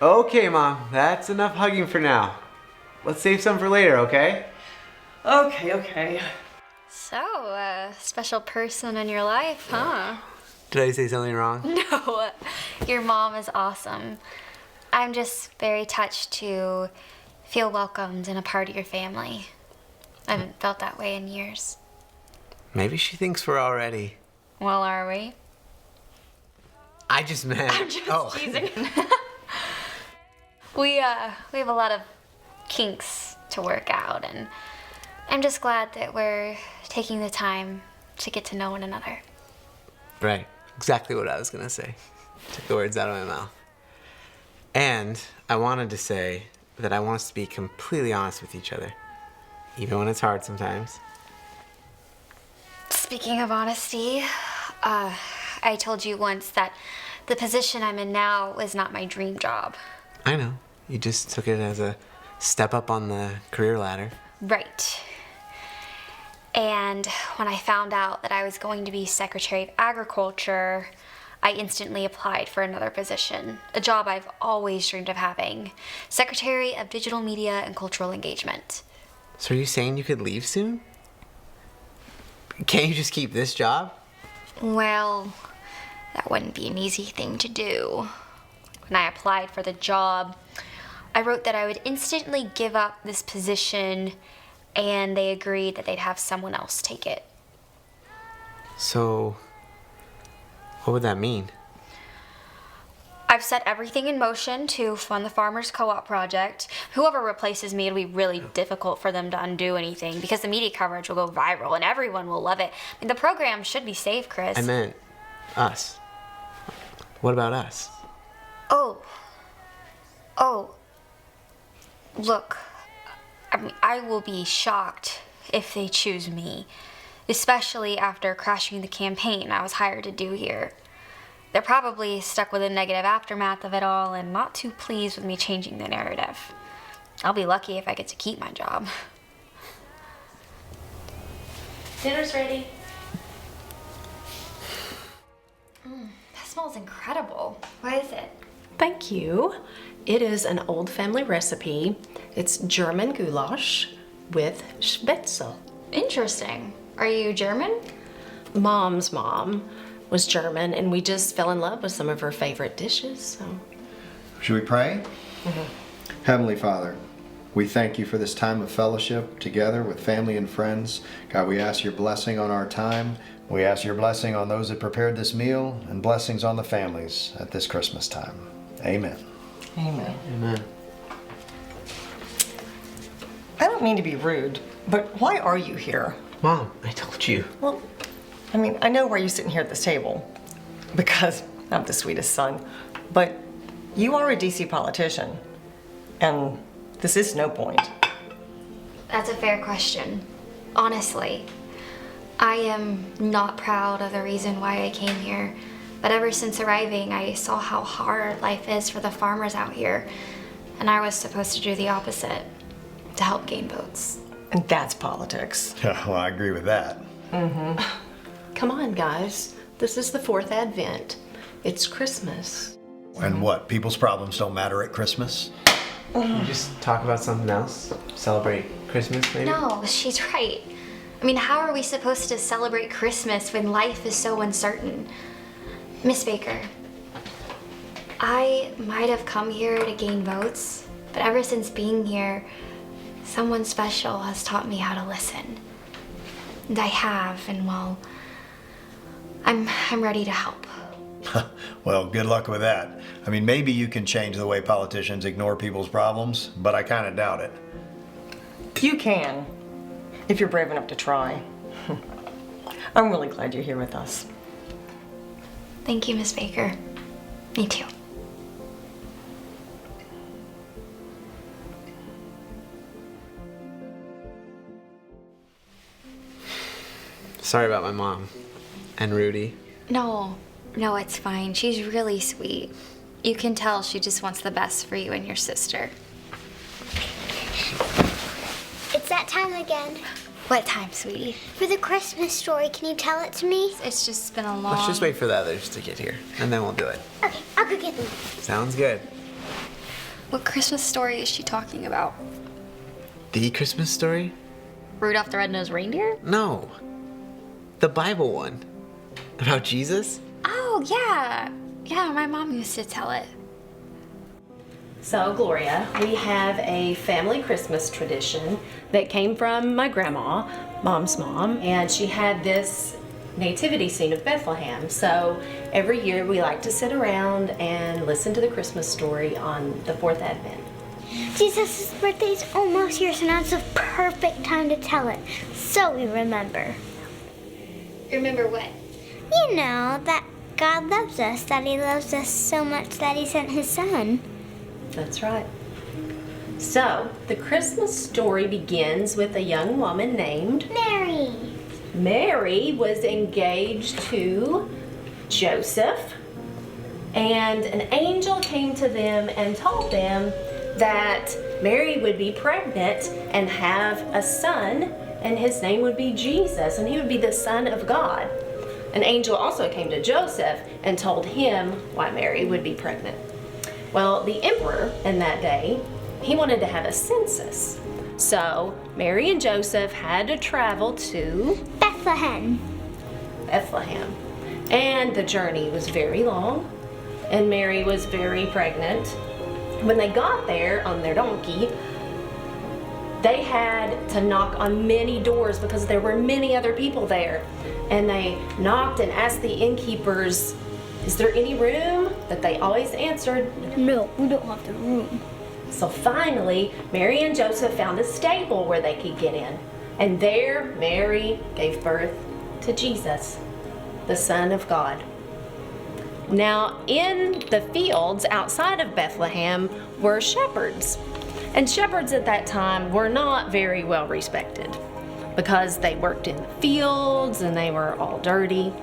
Okay, Mom, that's enough hugging for now. Let's save some for later, okay? Okay. So, special person in your life, huh? Did I say something wrong? No, your mom is awesome. I'm just very touched to feel welcomed and a part of your family. I haven't felt that way in years. Maybe she thinks we're already. Well, are we? I just meant. I'm just teasing. We have a lot of kinks to work out, and I'm just glad that we're taking the time to get to know one another. Right. Exactly what I was gonna say. Took the words out of my mouth. And I wanted to say that I want us to be completely honest with each other, even when it's hard sometimes. Speaking of honesty, I told you once that the position I'm in now is not my dream job. I know. You just took it as a step up on the career ladder. Right. And when I found out that I was going to be Secretary of Agriculture, I instantly applied for another position, a job I've always dreamed of having, Secretary of Digital Media and Cultural Engagement. So are you saying you could leave soon? Can't you just keep this job? Well, that wouldn't be an easy thing to do. When I applied for the job, I wrote that I would instantly give up this position, and they agreed that they'd have someone else take it. So, what would that mean? I've set everything in motion to fund the Farmers Co-op project. Whoever replaces me, it'll be really difficult for them to undo anything because the media coverage will go viral and everyone will love it. I mean, the program should be safe, Chris. I meant us. What about us? Look, I mean, I will be shocked if they choose me, especially after crashing the campaign I was hired to do here. They're probably stuck with the negative aftermath of it all and not too pleased with me changing the narrative. I'll be lucky if I get to keep my job. Dinner's ready. That smells incredible. What is it? Thank you. It is an old family recipe. It's German goulash with Spätzle. Interesting. Are you German? Mom's mom was German, and we just fell in love with some of her favorite dishes. So. Should we pray? Heavenly Father, we thank you for this time of fellowship together with family and friends. God, we ask your blessing on our time. We ask your blessing on those that prepared this meal and blessings on the families at this Christmas time. Amen. Amen. Amen. I don't mean to be rude, but why are you here? Mom, I told you. Well, I mean, I know why you're sitting here at this table, because I'm the sweetest son, but you are a DC politician, and this is no point. That's a fair question. Honestly, I am not proud of the reason why I came here, but ever since arriving, I saw how hard life is for the farmers out here, and I was supposed to do the opposite, to help gain votes. And that's politics. Well, I agree with that. Come on, guys. This is the 4th Advent. It's Christmas. And what, people's problems don't matter at Christmas? Can we just talk about something else? Celebrate Christmas, maybe? No, she's right. I mean, how are we supposed to celebrate Christmas when life is so uncertain? Miss Baker, I might have come here to gain votes, but ever since being here, someone special has taught me how to listen. And I have, and well, I'm ready to help. Well, good luck with that. I mean, maybe you can change the way politicians ignore people's problems, but I kind of doubt it. You can, if you're brave enough to try. I'm really glad you're here with us. Thank you, Miss Baker. Me too. Sorry about my mom and Rudy. No, it's fine. She's really sweet. You can tell she just wants the best for you and your sister. It's that time again. What time, sweetie? For the Christmas story, can you tell it to me? It's just been a long... Let's just wait for the others to get here, and then we'll do it. Okay, I'll go get them. Sounds good. What Christmas story is she talking about? The Christmas story? Rudolph the Red-Nosed Reindeer? No. The Bible one. About Jesus? Oh, yeah. Yeah, my mom used to tell it. So, Gloria, we have a family Christmas tradition that came from my grandma, Mom's mom, and she had this nativity scene of Bethlehem. So, every year we like to sit around and listen to the Christmas story on the 4th Advent. Jesus' birthday is almost here, so now it's the perfect time to tell it, so we remember. Remember what? You know, that God loves us, that he loves us so much that he sent his son. That's right. So, the Christmas story begins with a young woman named Mary. Mary was engaged to Joseph, and an angel came to them and told them that Mary would be pregnant and have a son, and his name would be Jesus, and he would be the Son of God. An angel also came to Joseph and told him why Mary would be pregnant. Well, the emperor in that day, he wanted to have a census. So Mary and Joseph had to travel to Bethlehem. And the journey was very long, and Mary was very pregnant. When they got there on their donkey, they had to knock on many doors because there were many other people there. And they knocked and asked the innkeepers, is there any room? That they always answered, no, we don't have the room. So finally, Mary and Joseph found a stable where they could get in. And there, Mary gave birth to Jesus, the Son of God. Now, in the fields outside of Bethlehem were shepherds. And shepherds at that time were not very well respected because they worked in the fields and they were all dirty.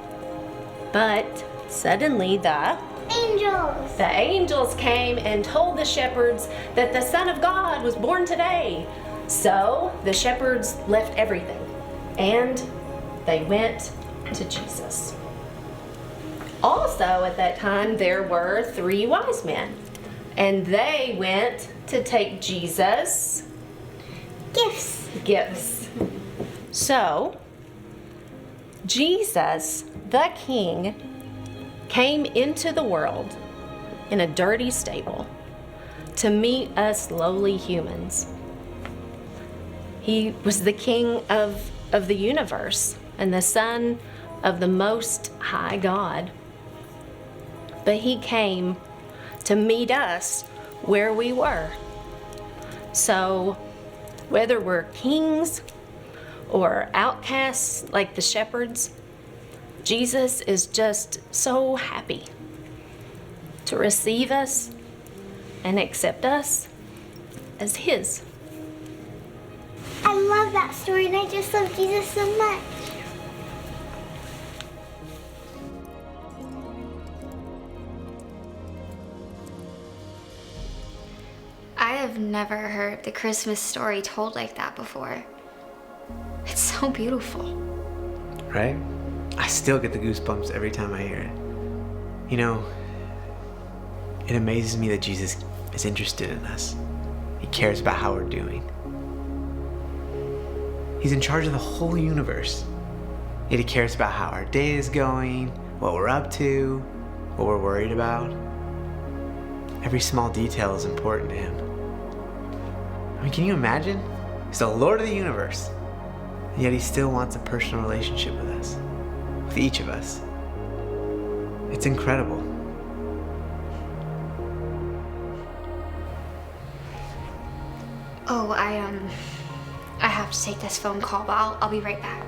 But suddenly the angels came and told the shepherds that the Son of God was born today. So the shepherds left everything and they went to Jesus. Also at that time there were 3 wise men, and they went to take Jesus gifts. So Jesus, the King, came into the world in a dirty stable to meet us lowly humans. He was the King of the universe and the Son of the Most High God. But he came to meet us where we were. So whether we're kings or outcasts like the shepherds, Jesus is just so happy to receive us and accept us as his. I love that story, and I just love Jesus so much. I have never heard the Christmas story told like that before. It's so beautiful. Right? I still get the goosebumps every time I hear it. You know, it amazes me that Jesus is interested in us. He cares about how we're doing. He's in charge of the whole universe. Yet he cares about how our day is going, what we're up to, what we're worried about. Every small detail is important to him. I mean, can you imagine? He's the Lord of the universe, and yet he still wants a personal relationship with us, with each of us. It's incredible. Oh, I have to take this phone call, but I'll be right back.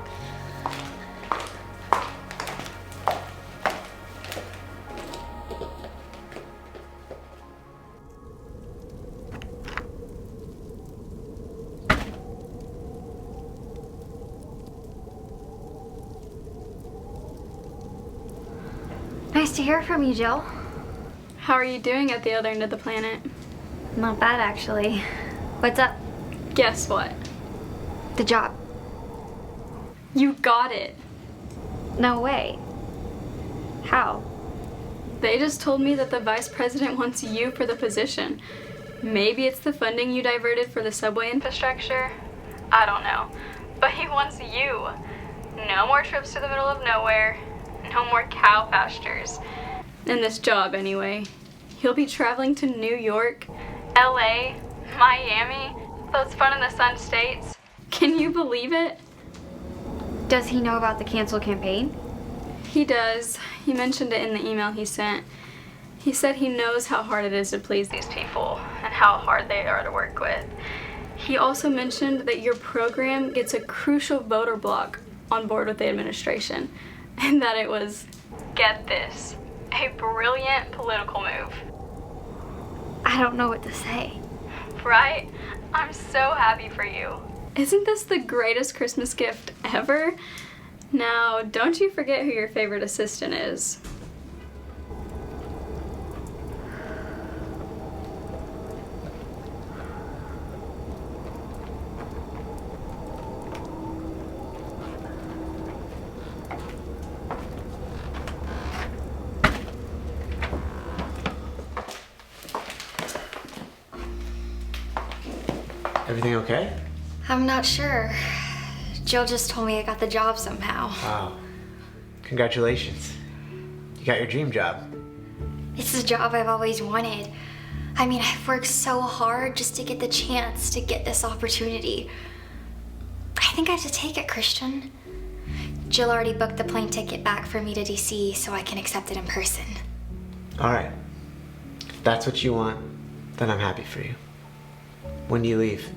Nice to hear from you, Jill. How are you doing at the other end of the planet? Not bad, actually. What's up? Guess what? The job. You got it. No way. How? They just told me that the vice president wants you for the position. Maybe it's the funding you diverted for the subway infrastructure. I don't know. But he wants you. No more trips to the middle of nowhere. No more cow pastures. In this job, anyway. He'll be traveling to New York, LA, Miami, those fun in the sun states. Can you believe it? Does he know about the cancel campaign? He does. He mentioned it in the email he sent. He said he knows how hard it is to please these people and how hard they are to work with. He also mentioned that your program gets a crucial voter bloc on board with the administration, and that it was, get this, a brilliant political move. I don't know what to say. Right? I'm so happy for you. Isn't this the greatest Christmas gift ever? Now, don't you forget who your favorite assistant is. Everything okay? I'm not sure. Jill just told me I got the job somehow. Wow. Congratulations. You got your dream job. It's the job I've always wanted. I mean, I've worked so hard just to get the chance to get this opportunity. I think I have to take it, Christian. Jill already booked the plane ticket back for me to DC so I can accept it in person. All right. If that's what you want, then I'm happy for you. When do you leave?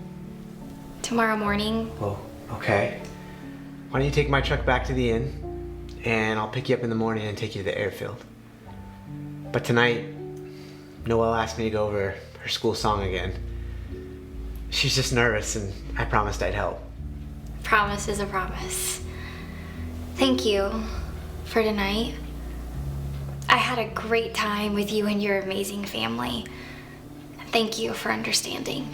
Tomorrow morning. Oh, okay. Why don't you take my truck back to the inn, and I'll pick you up in the morning and take you to the airfield. But tonight, Noelle asked me to go over her school song again. She's just nervous, and I promised I'd help. Promise is a promise. Thank you for tonight. I had a great time with you and your amazing family. Thank you for understanding.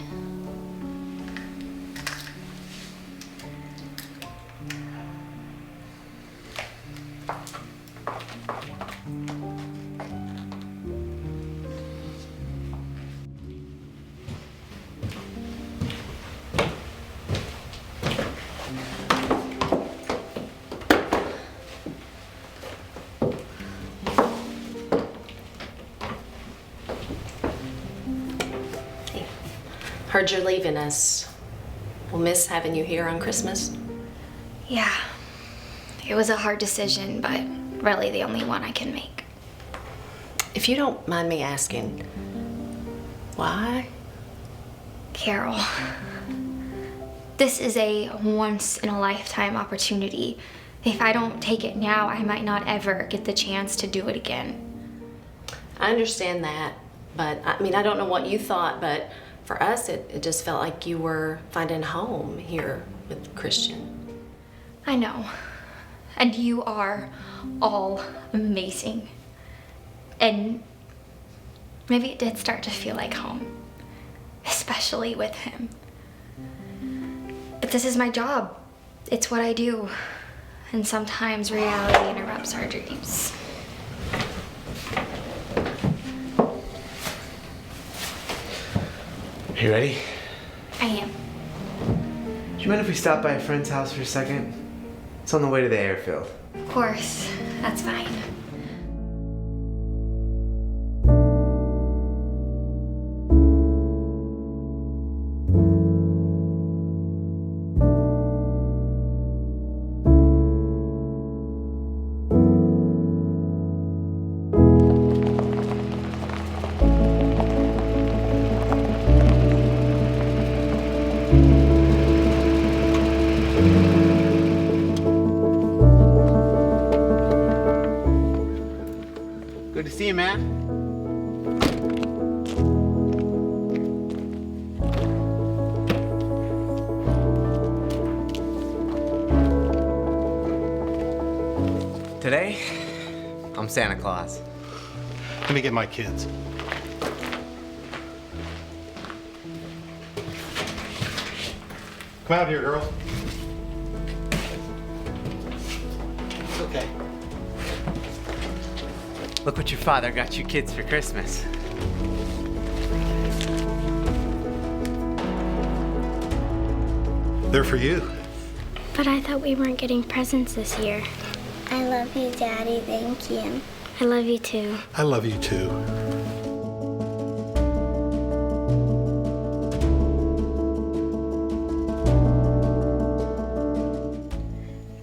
Heard you're leaving us. We'll miss having you here on Christmas. Yeah, it was a hard decision, but really the only one I can make. If you don't mind me asking, why? Carol, this is a once-in-a-lifetime opportunity. If I don't take it now, I might not ever get the chance to do it again. I understand that, but I mean, I don't know what you thought, but for us, it just felt like you were finding home here with Christian. I know. And you are all amazing. And maybe it did start to feel like home, especially with him. But this is my job. It's what I do. And sometimes reality interrupts our dreams. You ready? I am. Do you mind if we stop by a friend's house for a second? It's on the way to the airfield. Of course, that's fine. Good to see you, man. Today, I'm Santa Claus. Let me get my kids. Come out here, girls. It's okay. Look what your father got you kids for Christmas. They're for you. But I thought we weren't getting presents this year. I love you, Daddy. Thank you. I love you too. I love you too.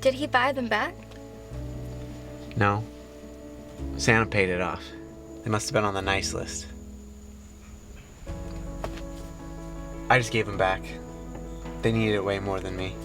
Did he buy them back? No. Santa paid it off. They must have been on the nice list. I just gave them back. They needed it way more than me.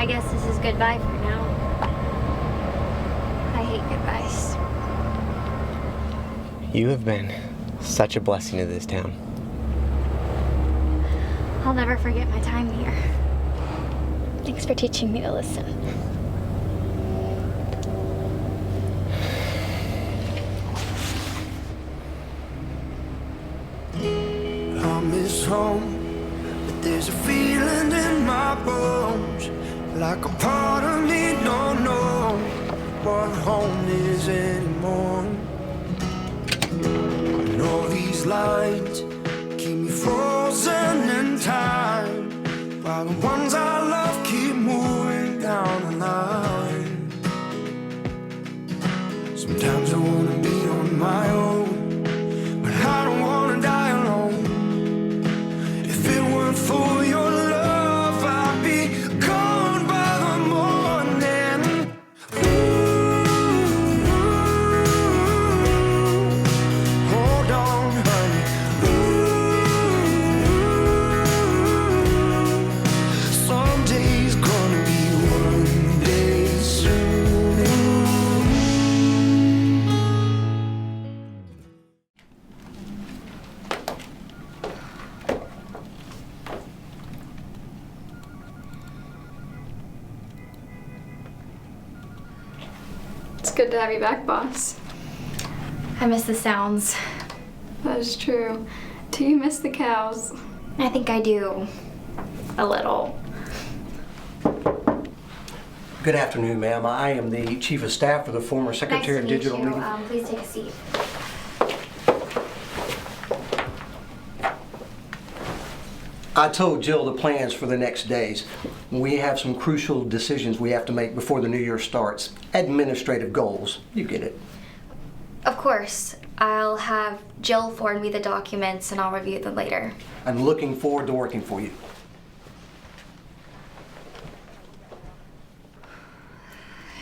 I guess this is goodbye for now. nice. You have been such a blessing to this town. I'll never forget my time here. Thanks for teaching me to listen. I miss home, but there's a feeling in my bones, like a part of me don't know what home is anymore. And all these lines keep me frozen in time, while the ones I love keep moving down the line. Sometimes I wanna be on my own, but I don't wanna die alone. If it weren't for your love, I'd be gone by the morning. Ooh, hold on, honey. Ooh, someday's gonna be one day soon. It's good to have you back, boss. I miss the sounds. That is true. Do you miss the cows? I think I do. A little. Good afternoon, ma'am. I am the Chief of Staff for the former Secretary of Digital Nice to meet Media. you. Please take a seat. I told Jill the plans for the next days. We have some crucial decisions we have to make before the new year starts. Administrative goals. You get it. Of course. I'll have Jill forward me the documents and I'll review them later. I'm looking forward to working for you.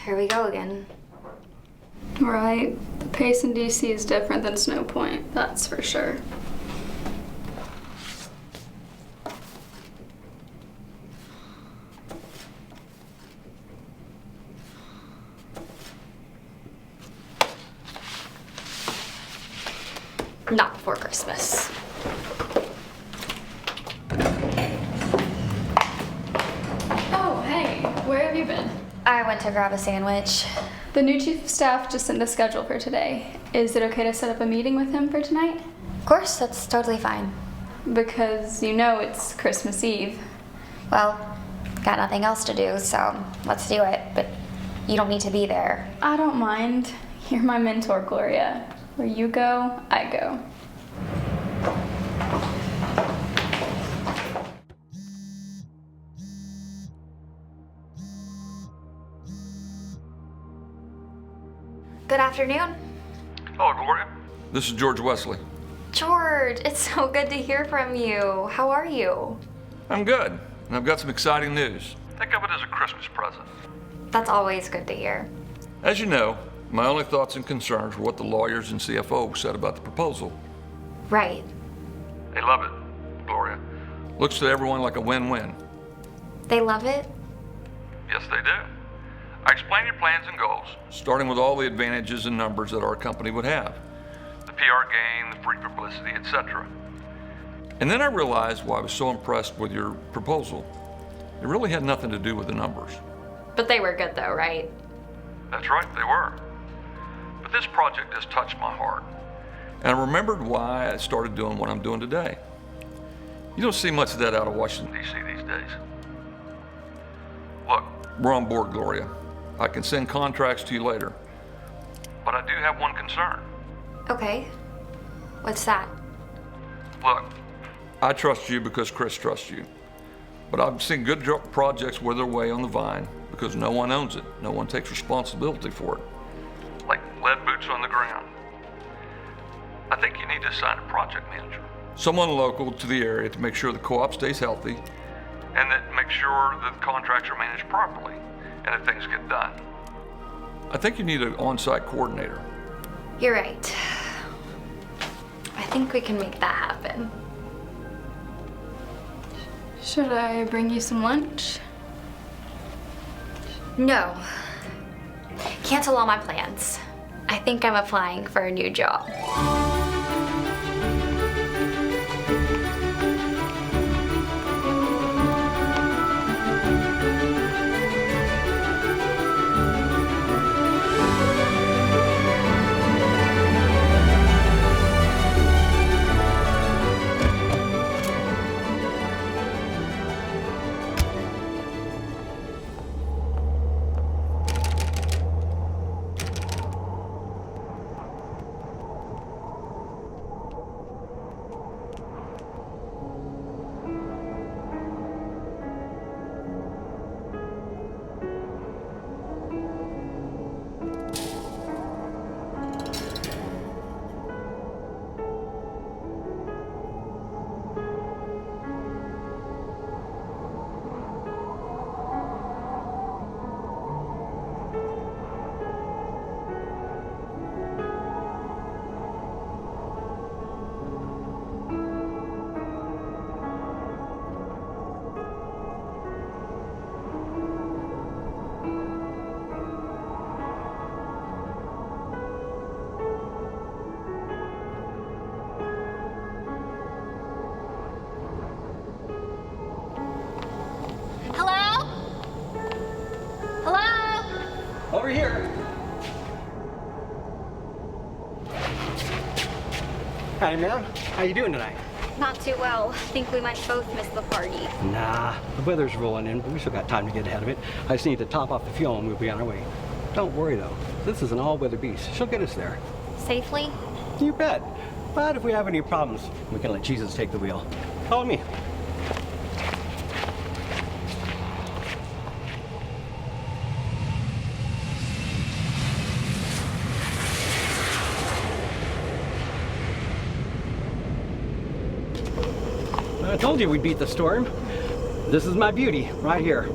Here we go again. Right. The pace in DC is different than Snow Point, that's for sure. Not before Christmas. Oh, hey, where have you been? I went to grab a sandwich. The new Chief of Staff just sent the schedule for today. Is it okay to set up a meeting with him for tonight? Of course, that's totally fine. Because you know it's Christmas Eve. Well, got nothing else to do, so let's do it. But you don't need to be there. I don't mind. You're my mentor, Gloria. Where you go, I go. Good afternoon. Hello, Gloria. This is George Wesley. George, it's so good to hear from you. How are you? I'm good, and I've got some exciting news. Think of it as a Christmas present. That's always good to hear. As you know, my only thoughts and concerns were what the lawyers and CFO said about the proposal. Right. They love it, Gloria. Looks to everyone like a win-win. They love it? Yes, they do. I explained your plans and goals, starting with all the advantages and numbers that our company would have. The PR gain, the free publicity, etc. And then I realized why I was so impressed with your proposal. It really had nothing to do with the numbers. But they were good though, right? That's right, they were. But this project has touched my heart. And I remembered why I started doing what I'm doing today. You don't see much of that out of Washington, D.C. these days. Look, we're on board, Gloria. I can send contracts to you later. But I do have one concern. Okay. What's that? Look, I trust you because Chris trusts you. But I've seen good projects wither away on the vine because no one owns it. No one takes responsibility for it. Like lead boots on the ground. I think you need to assign a project manager. Someone local to the area to make sure the co-op stays healthy and that make sure that the contracts are managed properly and that things get done. I think you need an on-site coordinator. You're right. I think we can make that happen. Should I bring you some lunch? No. Cancel all my plans. I think I'm applying for a new job. Over here. Hi, ma'am. How you doing tonight? Not too well. Think we might both miss the party. Nah, the weather's rolling in, but we still got time to get ahead of it. I just need to top off the fuel and we'll be on our way. Don't worry though, this is an all-weather beast. She'll get us there. Safely? You bet. But if we have any problems, we can let Jesus take the wheel. Follow me. I told you we'd beat the storm. This is my beauty, right here.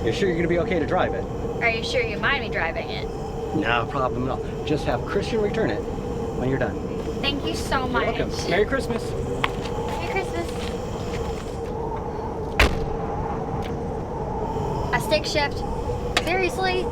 You sure you're gonna be okay to drive it? Are you sure you mind me driving it? No problem at all. Just have Christian return it when you're done. Thank you so much. You're welcome. Merry Christmas. Merry Christmas. A stick shift? Seriously?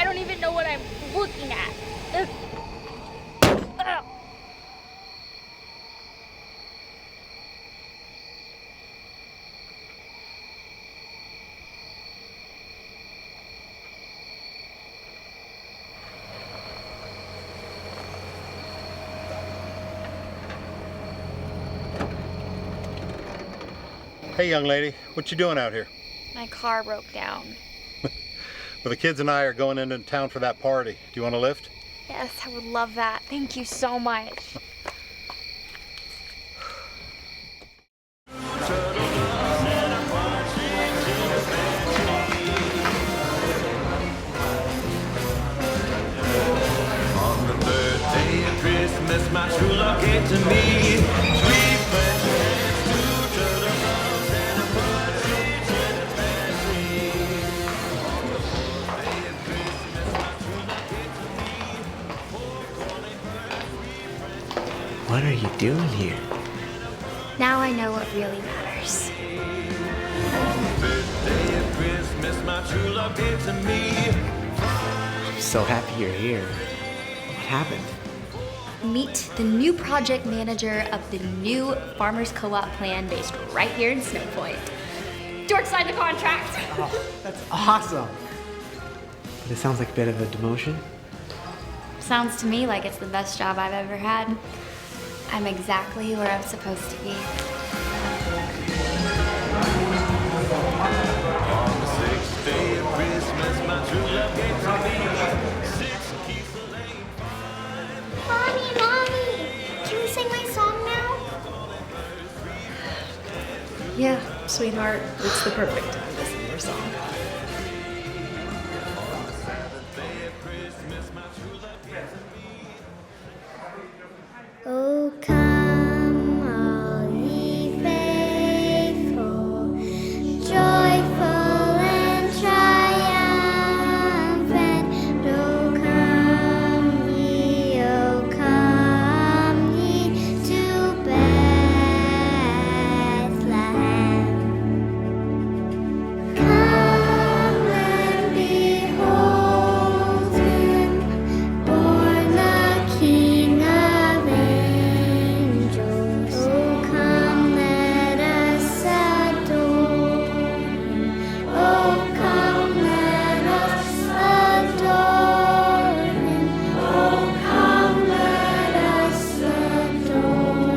I don't even know what I'm looking at. Hey, young lady, what you doing out here? My car broke down. Well, the kids and I are going into town for that party. Do you want a lift? Yes, I would love that. Thank you so much. On the third day of Christmas, my true love gave to me three fresh heads, two turtle doves, and a partridge in a pear tree. On the fourth day of Christmas, my true love gave to me four corny birds, three French hens. What are you doing here? Now I know what really matters. On the fifth day of Christmas, my true love gave to me. I'm so happy you're here. What happened? Meet the new project manager of the new Farmers Co-op plan based right here in Snow Point. George signed the contract. Oh, that's awesome. But it sounds like a bit of a demotion. Sounds to me like it's the best job I've ever had. I'm exactly where I'm supposed to be. Sweetheart, it's the perfect time to sing your song. Oh, come, all ye faithful, joyful and triumphant. Oh, come ye to Bethlehem. Come and behold him, born the King of angels. Oh, come, let us adore him. Oh, come, let us adore him. Oh, come, let us adore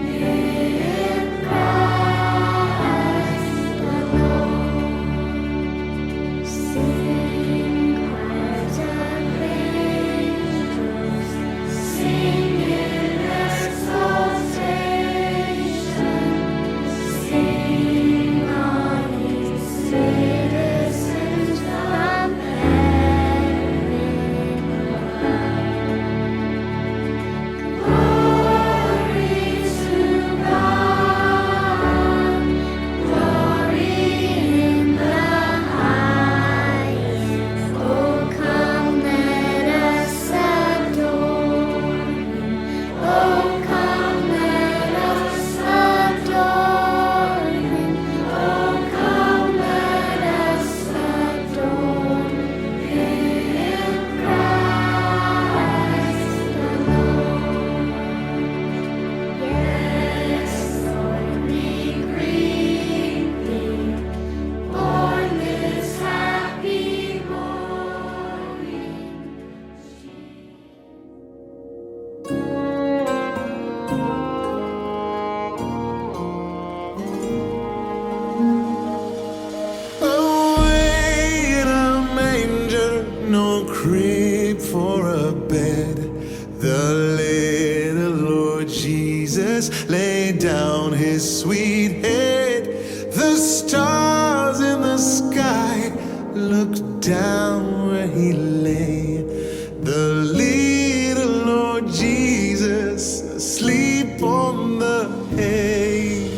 him, Christ the Lord. Sing, choirs of angels, sing in exaltation. Sing, all ye citizens from heaven above. Glory to God, glory in the highest. Oh, come, let us adore him. Oh, come, let us adore him. Oh, come, let us adore him, Christ the Lord. Yes, Lord, we greet thee, born this happy morning. Away in a manger, no crib for a bed. The little Lord Jesus laid down his sweet head. The stars in the sky looked down where he lay. The little Lord Jesus asleep on the hay.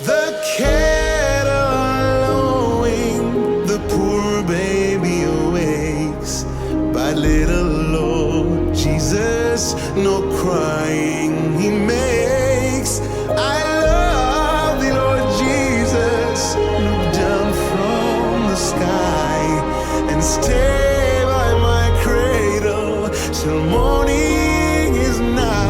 The cattle are lowing, the poor baby awakes. But little Lord Jesus, no crying he makes. I love thee, Lord Jesus. Look down from the sky and stay by my cradle till morning is nigh.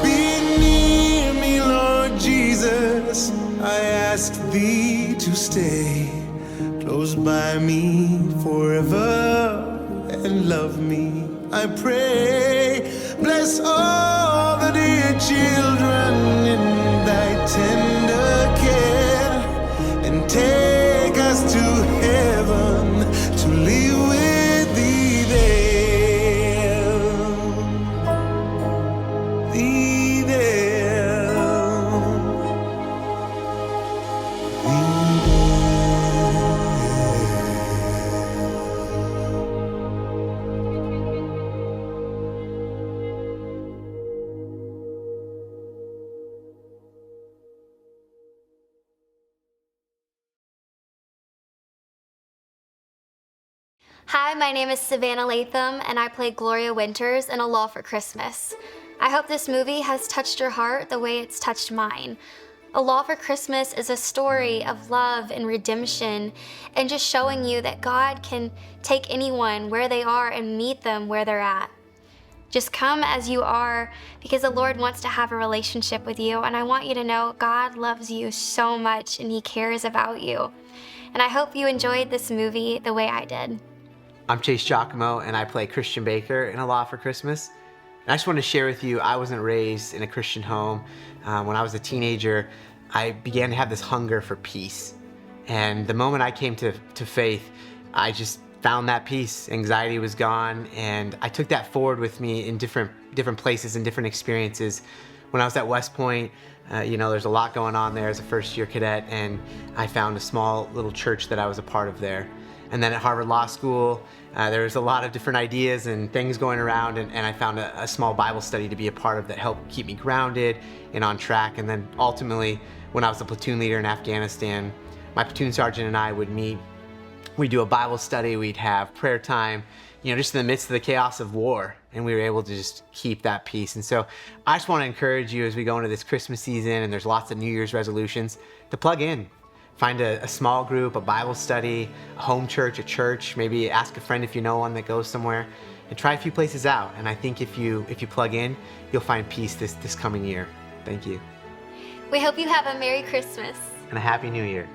Be near me, Lord Jesus. I ask thee to stay close by me forever and love me, I pray. Bless all the dear children in thy tender care, and take us to heaven to live with thee there. Thee there. Hi, my name is Savannah Latham, and I play Gloria Winters in A Law for Christmas. I hope this movie has touched your heart the way it's touched mine. A Law for Christmas is a story of love and redemption, and just showing you that God can take anyone where they are and meet them where they're at. Just come as you are, because the Lord wants to have a relationship with you, and I want you to know God loves you so much and He cares about you. And I hope you enjoyed this movie the way I did. I'm Chase Giacomo, and I play Christian Baker in A Law for Christmas. And I just want to share with you, I wasn't raised in a Christian home. When I was a teenager, I began to have this hunger for peace. And the moment I came to faith, I just found that peace. Anxiety was gone, and I took that forward with me in different places and different experiences. When I was at West Point, there's a lot going on there as a first-year cadet, and I found a small little church that I was a part of there. And then at Harvard Law School, there was a lot of different ideas and things going around, and I found a small Bible study to be a part of that helped keep me grounded and on track. And then ultimately, when I was a platoon leader in Afghanistan, my platoon sergeant and I would meet. We'd do a Bible study, we'd have prayer time, just in the midst of the chaos of war, and we were able to just keep that peace. And so I just want to encourage you as we go into this Christmas season, and there's lots of New Year's resolutions, to plug in. Find a small group, a Bible study, a home church, a church, maybe ask a friend if you know one that goes somewhere, and try a few places out. And I think if you plug in, you'll find peace this coming year. Thank you. We hope you have a Merry Christmas. And a Happy New Year.